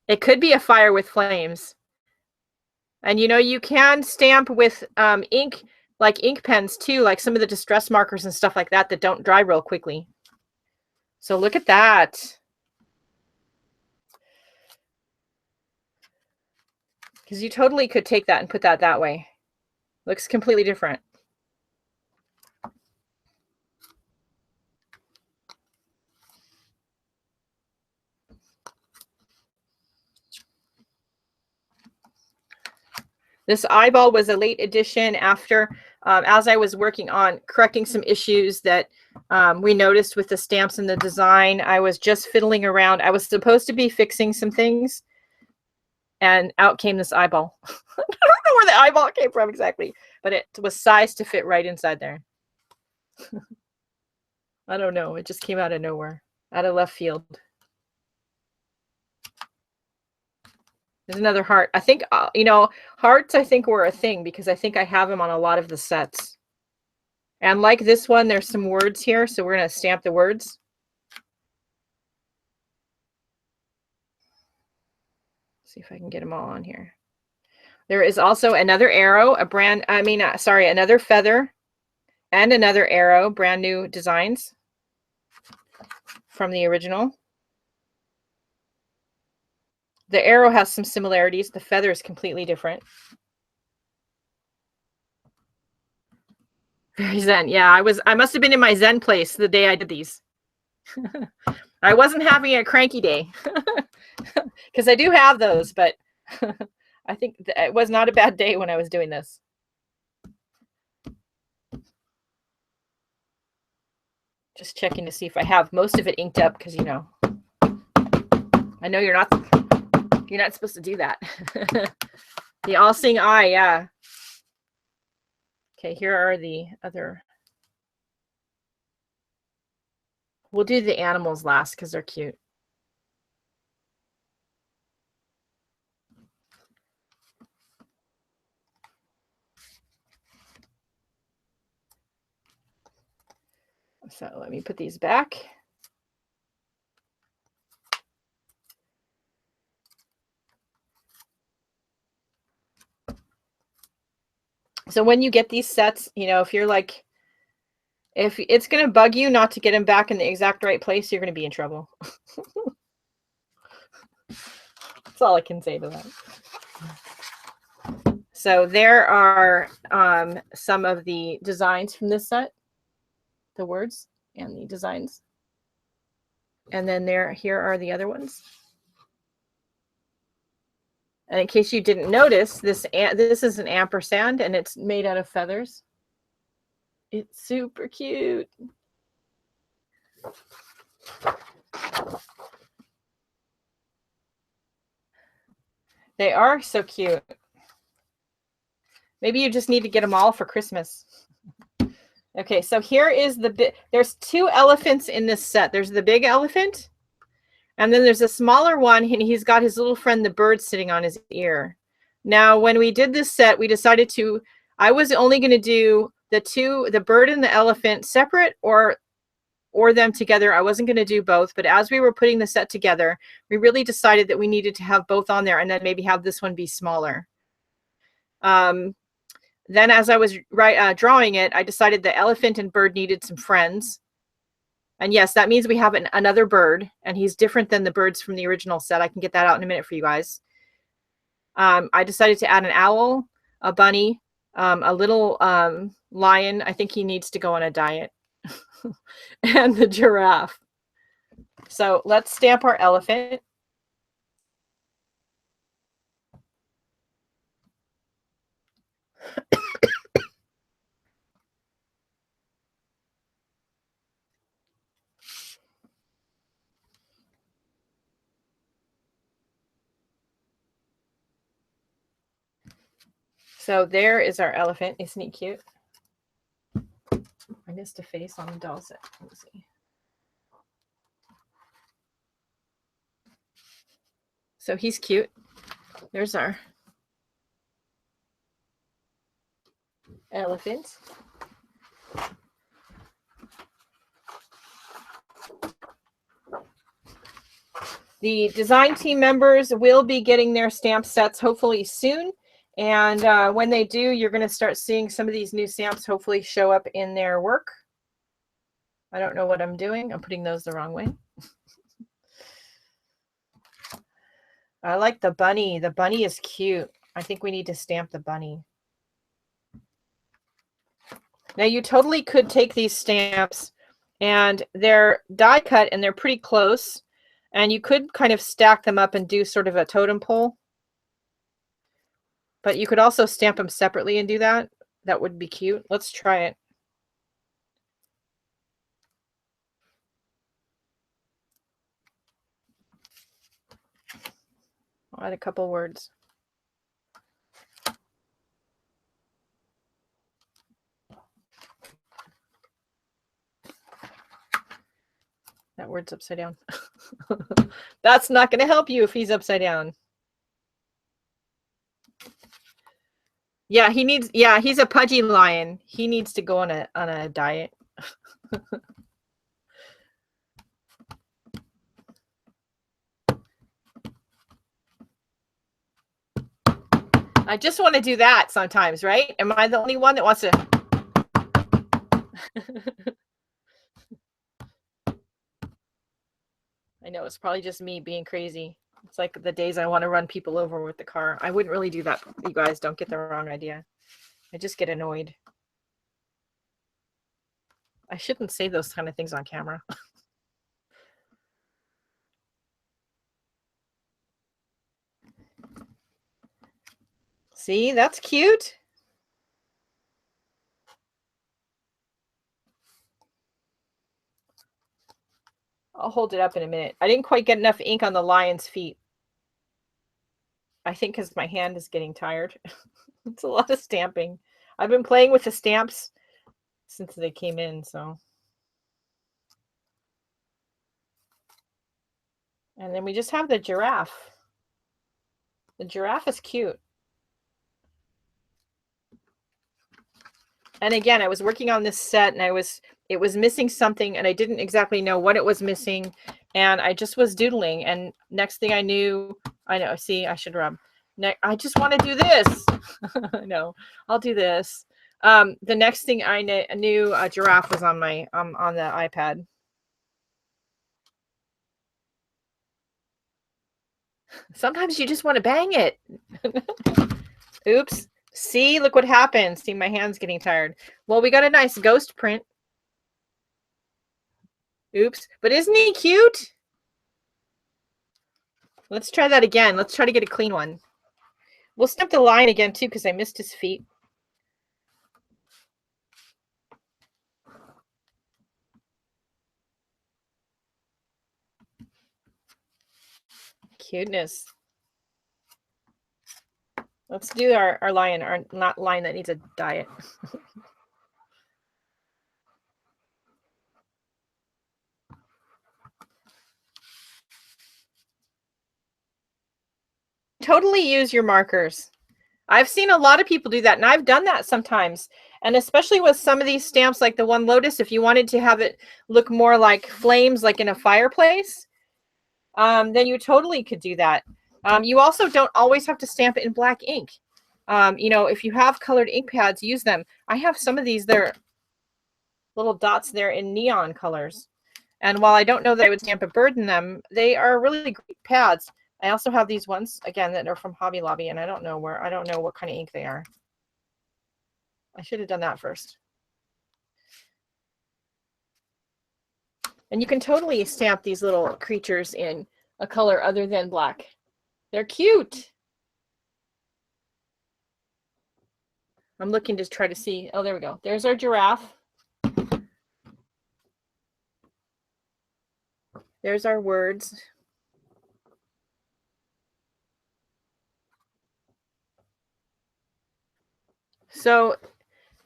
It could be a fire with flames. And you know, you can stamp with ink, like ink pens too, like some of the distress markers and stuff like that don't dry real quickly. So look at that. Because you totally could take that and put that way. Looks completely different. This eyeball was a late addition after, as I was working on correcting some issues that we noticed with the stamps and the design. I was just fiddling around. I was supposed to be fixing some things, and out came this eyeball. I don't know where the eyeball came from exactly, but it was sized to fit right inside there. I don't know. It just came out of nowhere, out of left field. There's another heart. I think, you know, hearts I think were a thing, because I think I have them on a lot of the sets. And like this one, there's some words here, so we're going to stamp the words. See if I can get them all on here. There is also another arrow, another feather and another arrow, brand new designs from the original. The arrow has some similarities. The feather is completely different. Very zen. Yeah, I must have been in my zen place the day I did these. I wasn't having a cranky day because I do have those, but I think it was not a bad day when I was doing this. Just checking to see if I have most of it inked up because, you know, I know you're not supposed to do that. The all-seeing eye, yeah. Okay, here are the other. We'll do the animals last because they're cute. So let me put these back. So when you get these sets, you know, if it's going to bug you not to get them back in the exact right place, you're going to be in trouble. That's all I can say to that. So there are some of the designs from this set, the words and the designs. And then here are the other ones. And in case you didn't notice, this is an ampersand and it's made out of feathers. It's super cute. They are so cute. Maybe you just need to get them all for Christmas. Okay, so here is there's two elephants in this set. There's the big elephant, and then there's a smaller one, and he's got his little friend, the bird, sitting on his ear. Now, when we did this set, we decided I was only going to do the bird and the elephant separate or them together. I wasn't going to do both, but as we were putting the set together, we really decided that we needed to have both on there and then maybe have this one be smaller. Then as I was drawing it, I decided the elephant and bird needed some friends. And yes, that means we have another bird, and he's different than the birds from the original set. I can get that out in a minute for you guys. I decided to add an owl, a bunny, a little lion. I think he needs to go on a diet. And the giraffe. So let's stamp our elephant. So there is our elephant. Isn't he cute? I missed a face on the doll set. Let's see. So he's cute. There's our elephant. The design team members will be getting their stamp sets hopefully soon. And when they do, you're going to start seeing some of these new stamps hopefully show up in their work. I don't know what I'm doing. I'm putting those the wrong way. I like the bunny. The bunny is cute. I think we need to stamp the bunny. Now you totally could take these stamps, and they're die cut and they're pretty close, and you could kind of stack them up and do sort of a totem pole. But you could also stamp them separately and do that. That would be cute. Let's try it. I'll add a couple words. That word's upside down. That's not going to help you if he's upside down. Yeah, he needs. Yeah, he's a pudgy lion. He needs to go on a diet. I just want to do that sometimes, right? Am I the only one that wants to? I know it's probably just me being crazy. It's like the days I want to run people over with the car. I wouldn't really do that. You guys don't get the wrong idea. I just get annoyed. I shouldn't say those kind of things on camera. See, that's cute. I'll hold it up in a minute. I didn't quite get enough ink on the lion's feet. I think because my hand is getting tired. It's a lot of stamping. I've been playing with the stamps since they came in, so. And then we just have the giraffe. The giraffe is cute. And again, I was working on this set and it was missing something and I didn't exactly know what it was missing. And I just was doodling. And next thing I knew, I know, see, I should rub. I just want to do this. No, I'll do this. The next thing I knew, a giraffe was on my on the iPad. Sometimes you just want to bang it. Oops. See, look what happens. See, my hand's getting tired. Well, we got a nice ghost print. Oops. But isn't he cute? Let's try that again. Let's try to get a clean one. We'll stamp the line again, too, because I missed his feet. Cuteness. Let's do our lion, our not lion that needs a diet. Totally use your markers. I've seen a lot of people do that, and I've done that sometimes. And especially with some of these stamps, like the one lotus, if you wanted to have it look more like flames, like in a fireplace, then you totally could do that. You also don't always have to stamp it in black ink. You know, if you have colored ink pads, use them. I have some of these, they're little dots there in neon colors. And while I don't know that I would stamp a bird in them, they are really great pads. I also have these ones, again, that are from Hobby Lobby, and I don't know what kind of ink they are. I should have done that first. And you can totally stamp these little creatures in a color other than black. They're cute. I'm looking to try to see. Oh, there we go. There's our giraffe. There's our words. So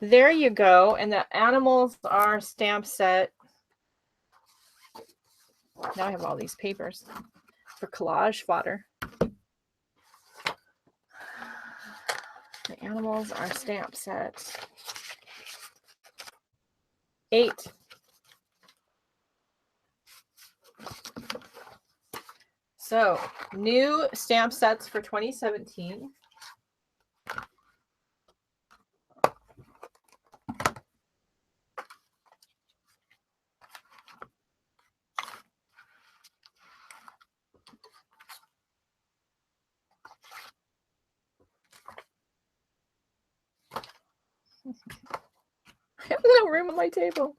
there you go. And the animals are stamp set. Now I have all these papers for collage fodder. The animals are stamp set. 8. So new stamp sets for 2017. I have no room on my table.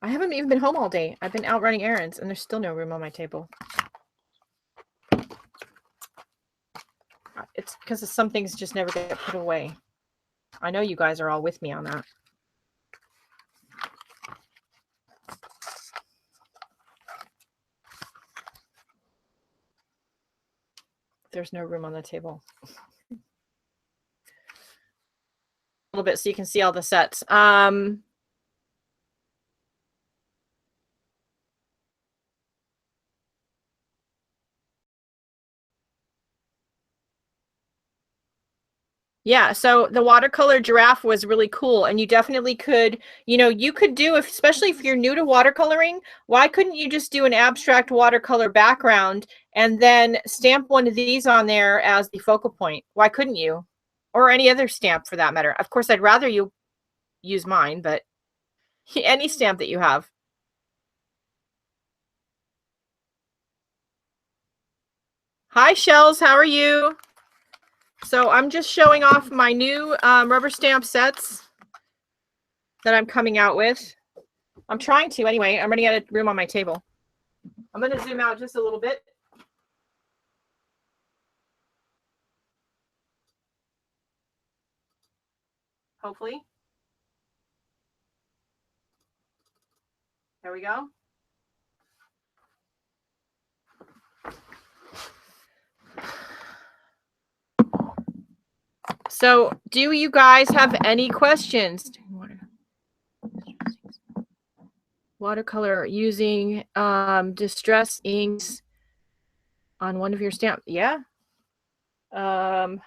I haven't even been home all day. I've been out running errands and there's still no room on my table. It's because some things just never get put away. I know you guys are all with me on that. There's no room on the table. A little bit so you can see all the sets. Yeah, so the watercolor giraffe was really cool, and you definitely could, you could do, especially if you're new to watercoloring, why couldn't you just do an abstract watercolor background and then stamp one of these on there as the focal point? Why couldn't you? Or any other stamp for that matter. Of course, I'd rather you use mine, but any stamp that you have. Hi, Shells, how are you? So I'm just showing off my new rubber stamp sets that I'm coming out with. I'm trying to anyway. I'm running out of room on my table. I'm going to zoom out just a little bit. Hopefully. There we go. So do you guys have any questions? Watercolor using distress inks on one of your stamps. Yeah. Crap,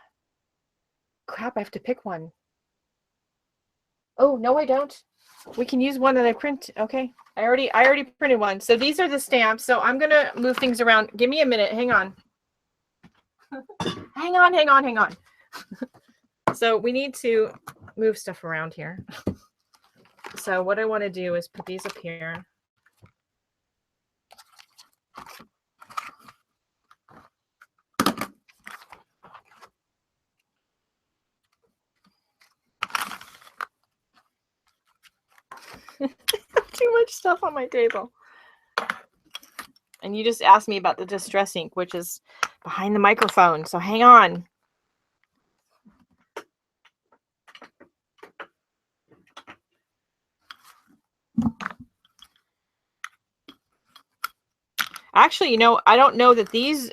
I have to pick one. Oh, no, I don't. We can use one that I print. Okay. I already printed one. So these are the stamps. So I'm going to move things around. Give me a minute. Hang on. hang on. So we need to move stuff around here. So what I want to do is put these up here. Too much stuff on my table. And you just asked me about the distress ink, which is behind the microphone. So hang on. Actually, I don't know that these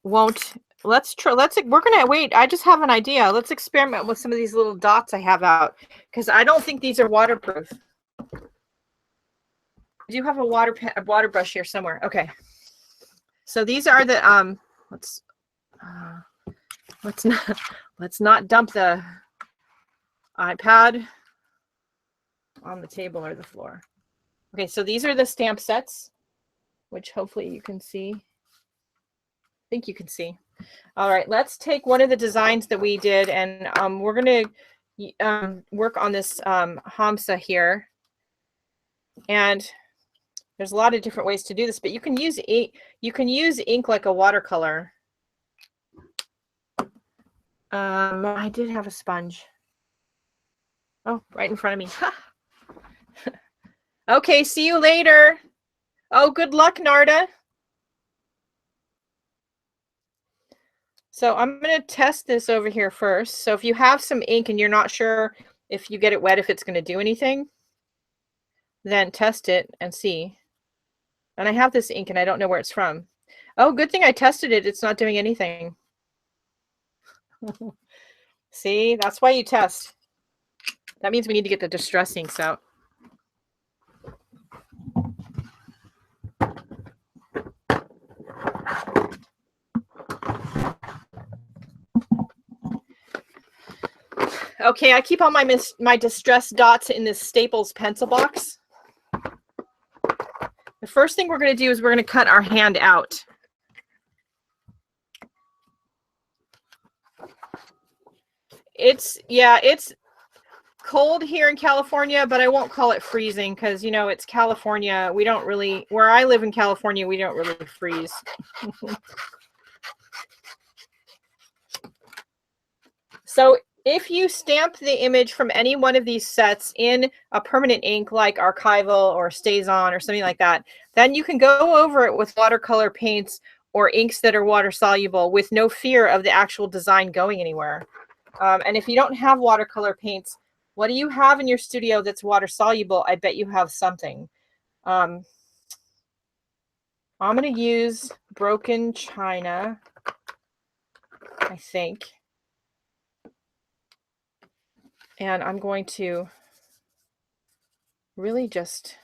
won't. We're gonna wait. I just have an idea. Let's experiment with some of these little dots I have out, because I don't think these are waterproof. I do have a water brush here somewhere. Okay. So these are the let's not dump the iPad on the table or the floor. Okay, so these are the stamp sets, which hopefully you can see. I think you can see. All right, let's take one of the designs that we did, and we're going to work on this Hamsa here. And there's a lot of different ways to do this, but you can use ink like a watercolor. I did have a sponge. Oh, right in front of me. Okay, see you later. Oh, good luck, Narda. So I'm going to test this over here first. So if you have some ink and you're not sure if you get it wet, if it's going to do anything, then test it and see. And I have this ink and I don't know where it's from. Oh, good thing I tested it. It's not doing anything. See, that's why you test. That means we need to get the distress inks out. Okay, I keep all my distress dots in this Staples pencil box. The first thing we're going to do is we're going to cut our hand out. It's cold here in California, but I won't call it freezing because, it's California. We don't really, where I live in California, we don't really freeze. So if you stamp the image from any one of these sets in a permanent ink like Archival or StazOn or something like that, then you can go over it with watercolor paints or inks that are water soluble with no fear of the actual design going anywhere. And if you don't have watercolor paints, what do you have in your studio that's water soluble? I bet you have something. I'm going to use Broken China, I think. And I'm going to really just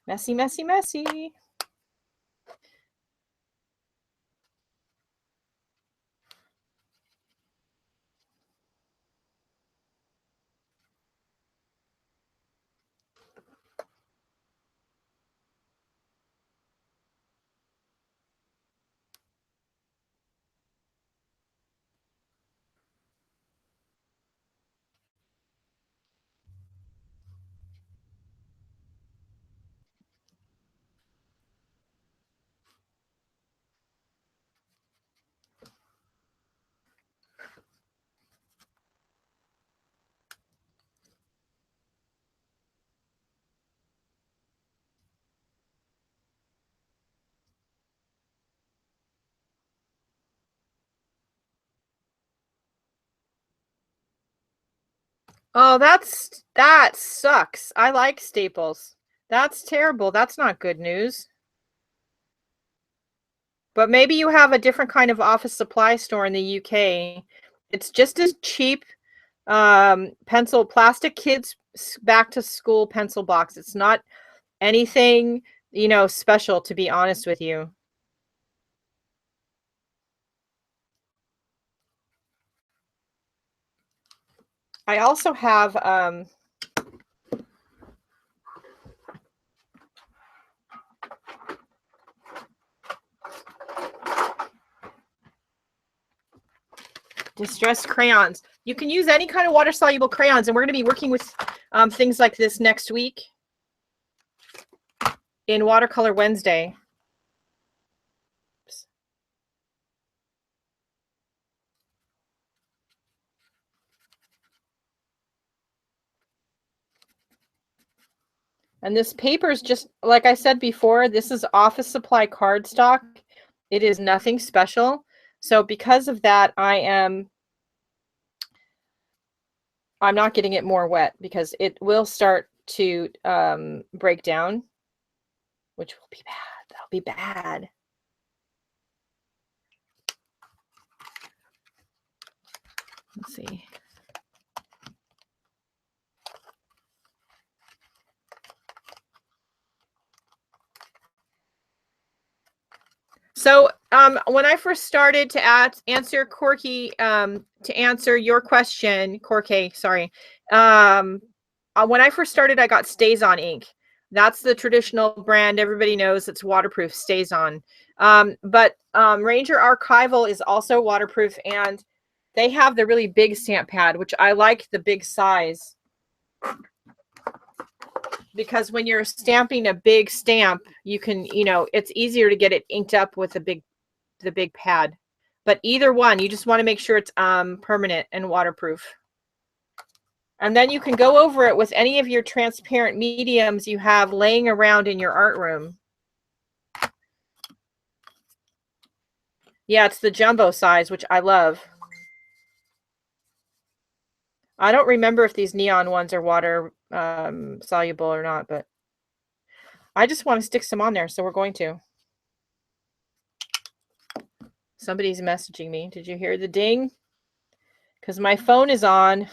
messy. Oh, that sucks. I like Staples. That's terrible. That's not good news. But maybe you have a different kind of office supply store in the UK. It's just as cheap pencil plastic kids back to school pencil box. It's not anything, special, to be honest with you. I also have distressed crayons. You can use any kind of water soluble crayons, and we're going to be working with things like this next week in Watercolor Wednesday. And this paper is just, like I said before, this is office supply cardstock. It is nothing special. So because of that, I'm not getting it more wet because it will start to break down, which will be bad. That'll be bad. Let's see. So when I first started to answer Corky, to answer your question, Corky, sorry. When I first started, I got StazOn ink. That's the traditional brand. Everybody knows it's waterproof, StazOn. But Ranger Archival is also waterproof, and they have the really big stamp pad, which I like the big size. Because when you're stamping a big stamp, you can, it's easier to get it inked up with the big pad. But either one, you just want to make sure it's permanent and waterproof. And then you can go over it with any of your transparent mediums you have laying around in your art room. Yeah, it's the jumbo size, which I love. I don't remember if these neon ones are water soluble or not, but I just want to stick some on there, so we're going to. Somebody's messaging me. Did you hear the ding? Because my phone is on.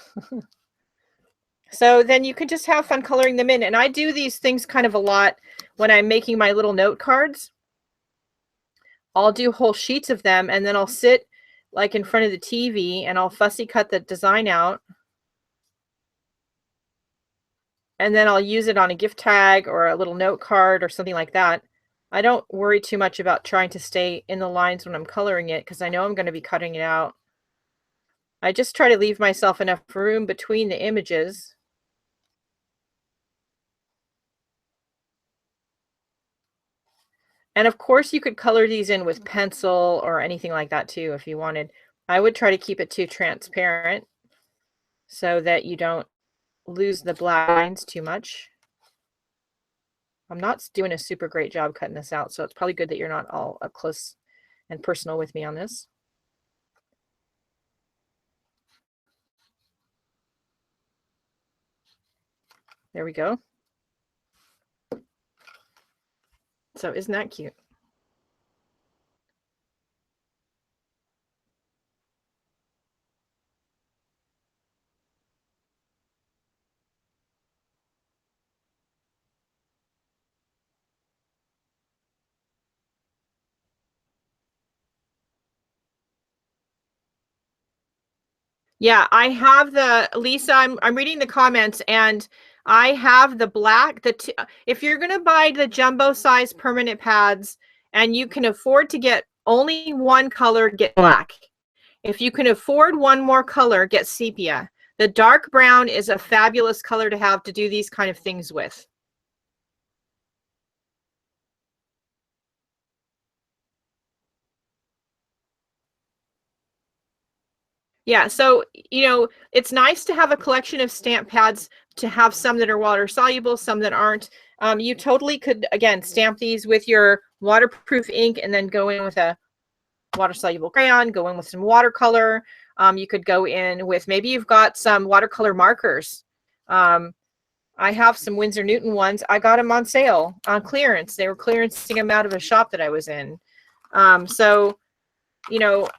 So then you can just have fun coloring them in. And I do these things kind of a lot when I'm making my little note cards. I'll do whole sheets of them, and then I'll sit like in front of the TV and I'll fussy cut the design out. And then I'll use it on a gift tag or a little note card or something like that. I don't worry too much about trying to stay in the lines when I'm coloring it because I know I'm going to be cutting it out. I just try to leave myself enough room between the images. And of course you could color these in with pencil or anything like that too if you wanted. I would try to keep it too transparent so that you don't lose the black lines too much. I'm not doing a super great job cutting this out, so it's probably good that you're not all up close and personal with me on this. There we go. So isn't that cute? Yeah, I have the Lisa. I'm reading the comments, and I have the black. If you're gonna buy the jumbo size permanent pads, and you can afford to get only one color, get black. If you can afford one more color, get sepia. The dark brown is a fabulous color to have to do these kind of things with. Yeah, so, it's nice to have a collection of stamp pads, to have some that are water soluble, some that aren't. You totally could, again, stamp these with your waterproof ink and then go in with a water soluble crayon, go in with some watercolor. You could go in with, maybe you've got some watercolor markers. I have some Winsor Newton ones. I got them on sale on clearance. They were clearancing them out of a shop that I was in. So, you know,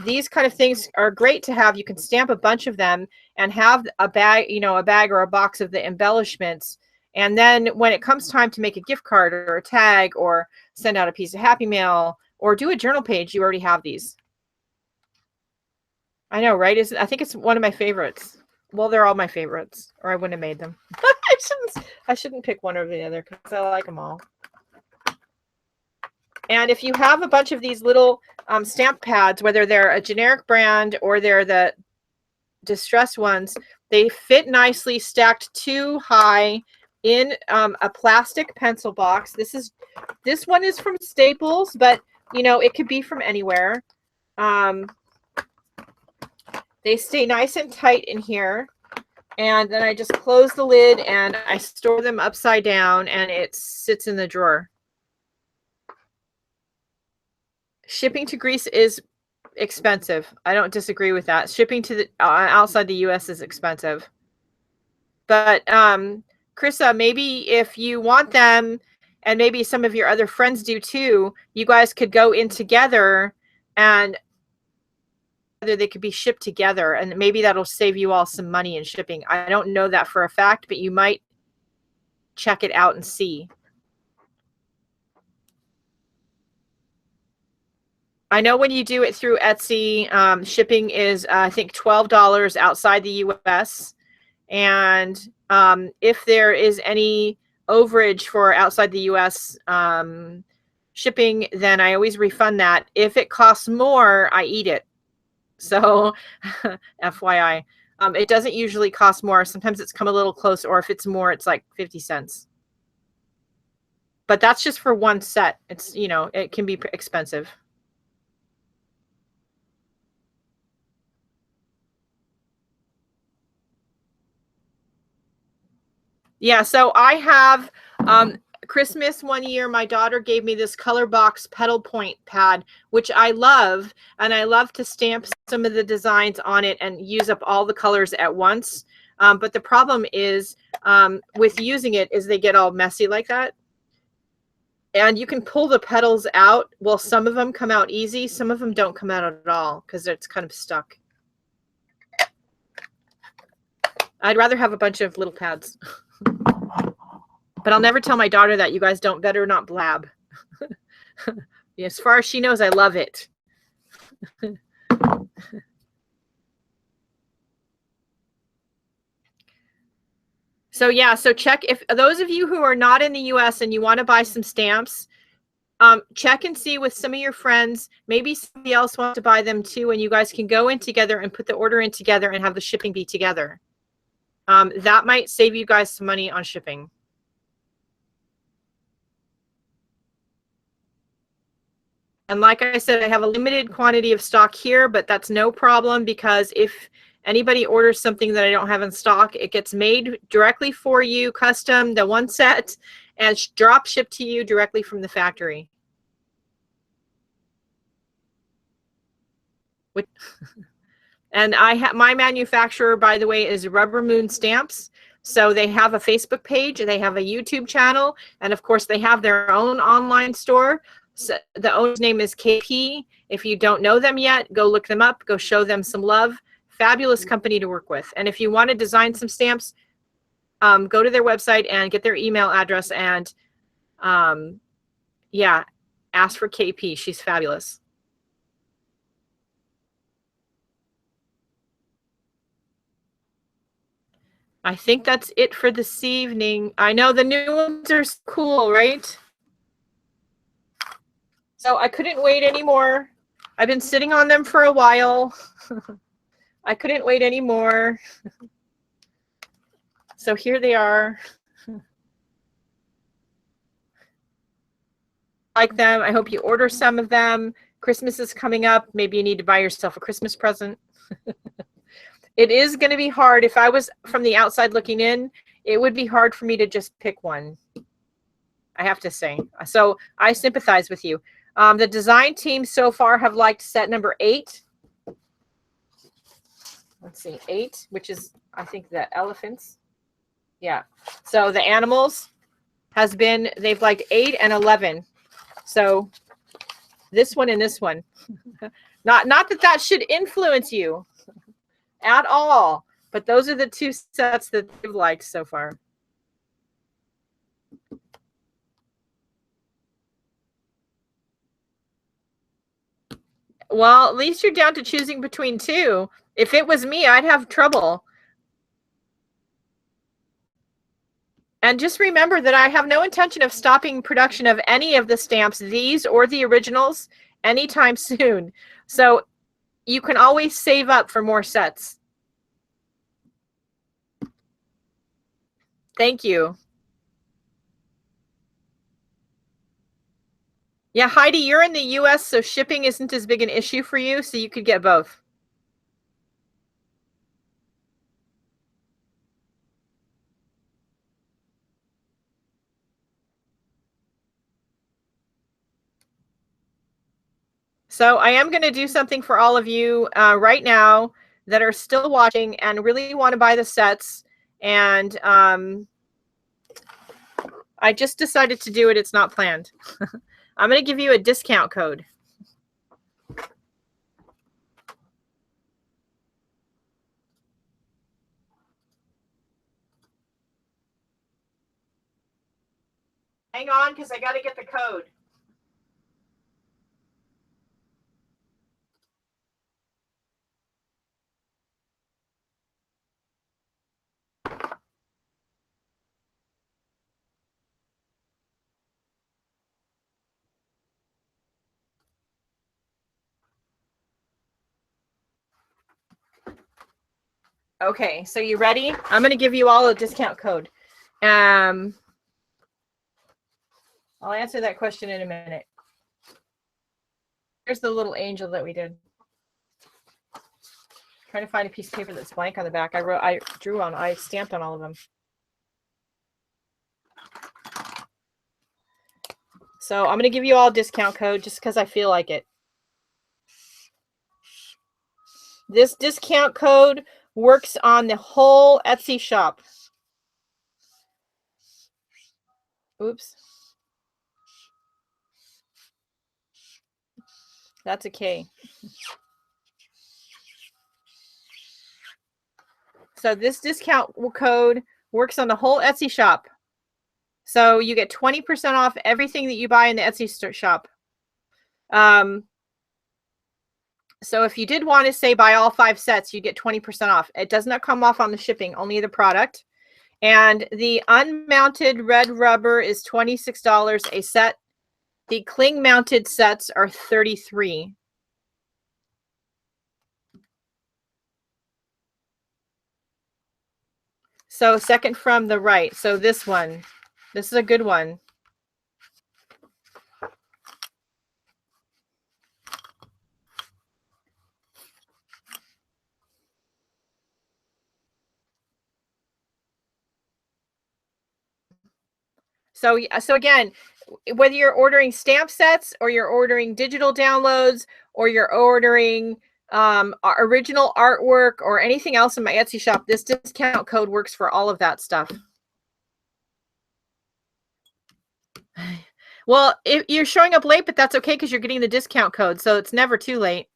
these kind of things are great to have. You can stamp a bunch of them and have a bag, you know, a bag or a box of the embellishments. And then when it comes time to make a gift card or a tag or send out a piece of Happy Mail or do a journal page, you already have these. I know, right? I think it's one of my favorites. Well, they're all my favorites, or I wouldn't have made them. I shouldn't pick one over the other because I like them all. And if you have a bunch of these little stamp pads, whether they're a generic brand or they're the distressed ones, they fit nicely stacked 2 high in a plastic pencil box. This one is from Staples, but you know, it could be from anywhere. They stay nice and tight in here. And then I just close the lid and I store them upside down and it sits in the drawer. Shipping to Greece is expensive. I don't disagree with that. Shipping to the outside the US is expensive. But Krissa, maybe if you want them and maybe some of your other friends do too, you guys could go in together and they could be shipped together, and maybe that'll save you all some money in shipping. I don't know that for a fact, but you might check it out and see. I know when you do it through Etsy, shipping is I think $12 outside the US, and if there is any overage for outside the US shipping, then I always refund that. If it costs more, I eat it. So FYI, it doesn't usually cost more. Sometimes it's come a little close, or if it's more, it's like 50 cents. But that's just for one set. It's, you know, it can be expensive. Yeah, so I have Christmas one year, my daughter gave me this color box pedal point pad, which I love, and I love to stamp some of the designs on it and use up all the colors at once. But the problem is with using it is they get all messy like that. And you can pull the petals out. Well, some of them come out easy. Some of them don't come out at all because it's kind of stuck. I'd rather have a bunch of little pads. But I'll never tell my daughter that. You guys better not blab. As far as she knows, I love it. So yeah, so check, if those of you who are not in the US and you want to buy some stamps, check and see with some of your friends. Maybe somebody else wants to buy them too, and you guys can go in together and put the order in together and have the shipping be together. That might save you guys some money on shipping. And like I said, I have a limited quantity of stock here, but that's no problem, because if anybody orders something that I don't have in stock, it gets made directly for you, custom, the one set, and drop shipped to you directly from the factory. And I have, my manufacturer, by the way, is Rubber Moon Stamps. So they have a Facebook page, they have a YouTube channel, and of course they have their own online store. So the owner's name is KP. If you don't know them yet, go look them up, go show them some love. Fabulous company to work with. And if you want to design some stamps, go to their website and get their email address, and yeah, ask for KP. She's fabulous. I think that's it for this evening. I know the new ones are cool, right? So I couldn't wait anymore. I've been sitting on them for a while. I couldn't wait anymore. So here they are. Like them. I hope you order some of them. Christmas is coming up. Maybe you need to buy yourself a Christmas present. It is going to be hard. If I was from the outside looking in, it would be hard for me to just pick one, I have to say. So I sympathize with you. The design team so far have liked set number 8. let's see, 8, which is, I think, the elephants. Yeah. So the animals has been, they've liked 8 and 11. So this one and this one. Not that should influence you at all, but those are the 2 sets that they've liked so far. Well, at least you're down to choosing between 2. If it was me, I'd have trouble. And just remember that I have no intention of stopping production of any of the stamps, these or the originals, anytime soon. So you can always save up for more sets. Thank you. Yeah, Heidi, you're in the US, so shipping isn't as big an issue for you, so you could get both. So I am going to do something for all of you right now that are still watching and really want to buy the sets. And I just decided to do it. It's not planned. I'm going to give you a discount code. Hang on, because I got to get the code. Okay, so you ready? I'm going to give you all a discount code. I'll answer that question in a minute. Here's the little angel that we did. Trying to find a piece of paper that's blank on the back. I stamped on all of them. So I'm going to give you all a discount code just because I feel like it. This discount code works on the whole Etsy shop. Oops. That's a K. So this discount code works on the whole Etsy shop. So you get 20% off everything that you buy in the Etsy shop. So if you did want to say buy all 5 sets, you get 20% off. It does not come off on the shipping, only the product. And the unmounted red rubber is $26 a set. The cling mounted sets are $33. So second from the right. So this one. This is a good one. So again, whether you're ordering stamp sets or you're ordering digital downloads or you're ordering original artwork or anything else in my Etsy shop, this discount code works for all of that stuff. Well, if you're showing up late, but that's okay because you're getting the discount code, so it's never too late.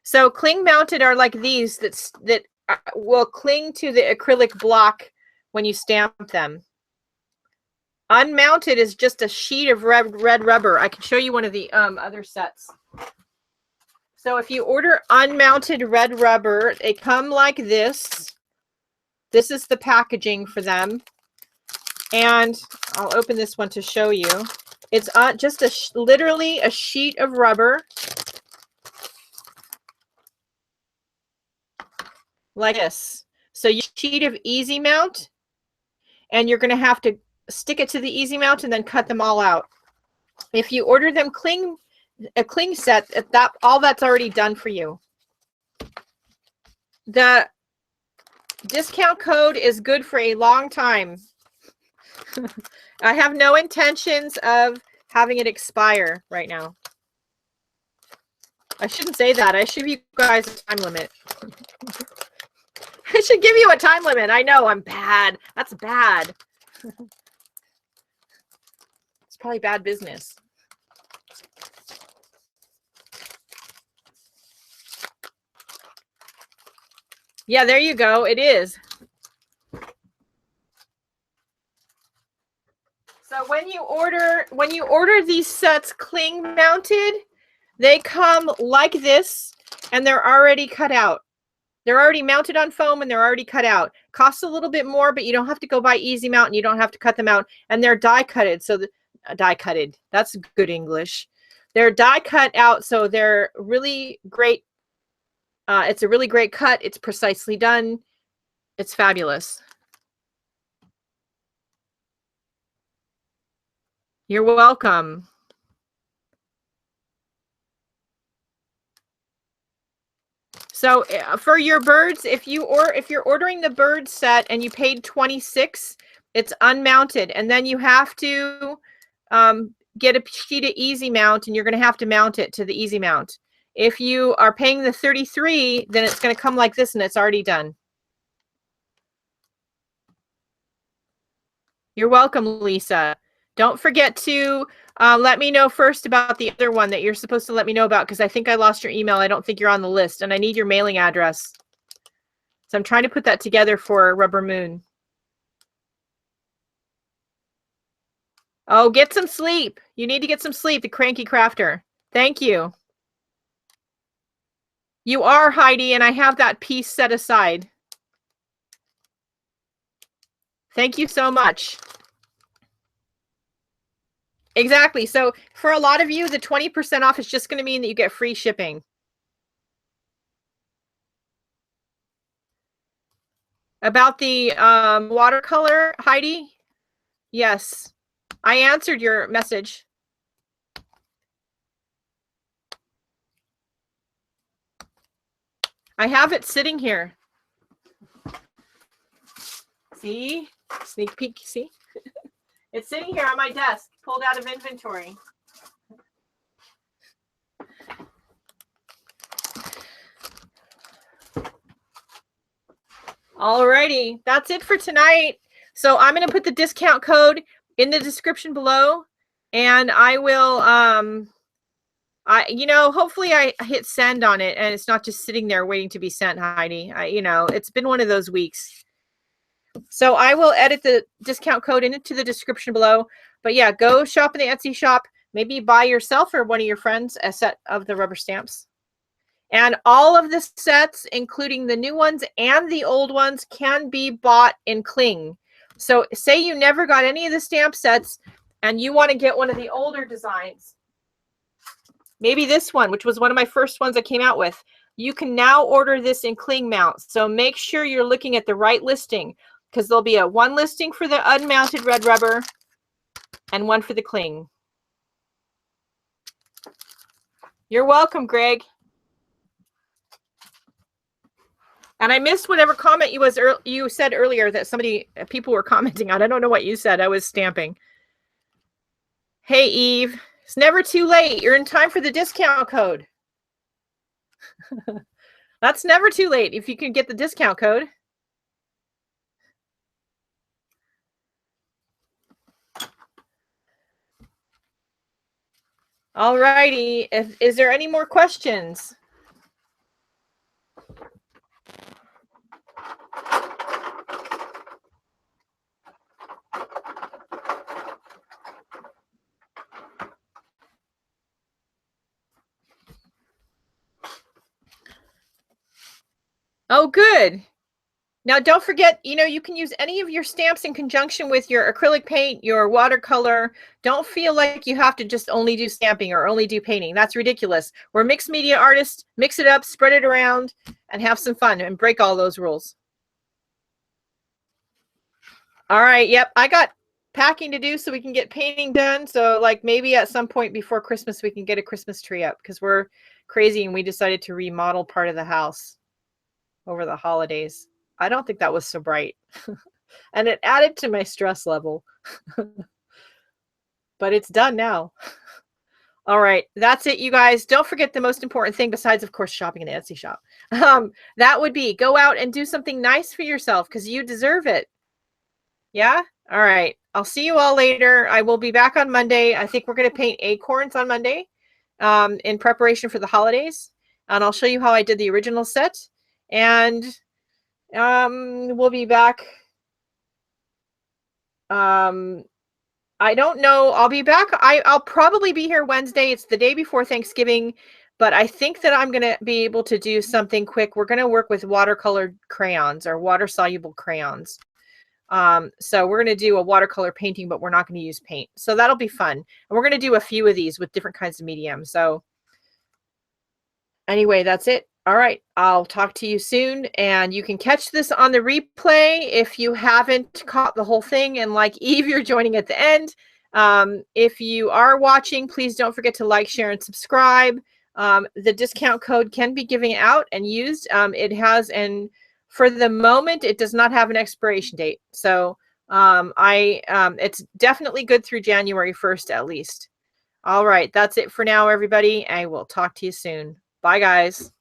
So cling mounted are like these that will cling to the acrylic block when you stamp them. Unmounted is just a sheet of red rubber. I can show you one of the other sets. So if you order unmounted red rubber, they come like this. This is the packaging for them. And I'll open this one to show you. It's just literally a sheet of rubber. Like this. So you sheet of easy mount. And you're going to have to stick it to the easy mount and then cut them all out. If you order them a cling set, all that's already done for you. The discount code is good for a long time. I have no intentions of having it expire right now. I shouldn't say that. I should give you guys a time limit. I should give you a time limit. I know I'm bad. That's bad. It's probably bad business. Yeah, there you go. It is. So when you order these sets cling mounted, they come like this, and they're already cut out. They're already mounted on foam and they're already cut out. Costs a little bit more, but you don't have to go buy Easy Mount and you don't have to cut them out. And they're die cutted. So die cutted. That's good English. They're die cut out, so they're really great. It's a really great cut. It's precisely done. It's fabulous. You're welcome. So for your birds, if you're ordering the bird set and you paid $26, it's unmounted, and then you have to get a sheet of Easy Mount, and you're going to have to mount it to the Easy Mount. If you are paying the $33, then it's going to come like this, and it's already done. You're welcome, Lisa. Don't forget to let me know first about the other one that you're supposed to let me know about, because I think I lost your email. I don't think you're on the list, and I need your mailing address. So I'm trying to put that together for Rubber Moon. Oh, get some sleep. You need to get some sleep, the cranky crafter. Thank you. You are, Heidi, and I have that piece set aside. Thank you so much. Exactly. So for a lot of you, the 20% off is just going to mean that you get free shipping. About the watercolor, Heidi? Yes. I answered your message. I have it sitting here. See? Sneak peek, see? It's sitting here on my desk, pulled out of inventory. Alrighty, that's it for tonight. So I'm going to put the discount code in the description below, and I will, hopefully I hit send on it and it's not just sitting there waiting to be sent, Heidi. It's been one of those weeks. So I will edit the discount code into the description below. But yeah, go shop in the Etsy shop. Maybe buy yourself or one of your friends a set of the rubber stamps. And all of the sets, including the new ones and the old ones, can be bought in cling. So say you never got any of the stamp sets and you want to get one of the older designs. Maybe this one, which was one of my first ones I came out with. You can now order this in cling mount. So make sure you're looking at the right listing, because there'll be one listing for the unmounted red rubber and one for the cling. You're welcome, Greg. And I missed whatever comment you said earlier that people were commenting on. I don't know what you said. I was stamping. Hey, Eve. It's never too late. You're in time for the discount code. That's never too late if you can get the discount code. All righty. Is there any more questions? Oh, good. Now, don't forget, you can use any of your stamps in conjunction with your acrylic paint, your watercolor. Don't feel like you have to just only do stamping or only do painting. That's ridiculous. We're mixed media artists. Mix it up, spread it around, and have some fun and break all those rules. All right. Yep. I got packing to do so we can get painting done. So maybe at some point before Christmas, we can get a Christmas tree up, because we're crazy and we decided to remodel part of the house over the holidays. I don't think that was so bright. And it added to my stress level. But it's done now. All right. That's it, you guys. Don't forget the most important thing, besides, of course, shopping in the Etsy shop. That would be go out and do something nice for yourself because you deserve it. Yeah? All right. I'll see you all later. I will be back on Monday. I think we're going to paint acorns on Monday in preparation for the holidays. And I'll show you how I did the original set. And we'll be back. I don't know. I'll be back. I'll probably be here Wednesday. It's the day before Thanksgiving, but I think that I'm going to be able to do something quick. We're going to work with watercolor crayons or water soluble crayons. So we're going to do a watercolor painting, but we're not going to use paint. So that'll be fun. And we're going to do a few of these with different kinds of medium. So anyway, that's it. All right. I'll talk to you soon. And you can catch this on the replay if you haven't caught the whole thing. And like Eve, you're joining at the end. If you are watching, please don't forget to like, share, and subscribe. The discount code can be given out and used. It has, and for the moment, it does not have an expiration date. So it's definitely good through January 1st at least. All right. That's it for now, everybody. I will talk to you soon. Bye, guys.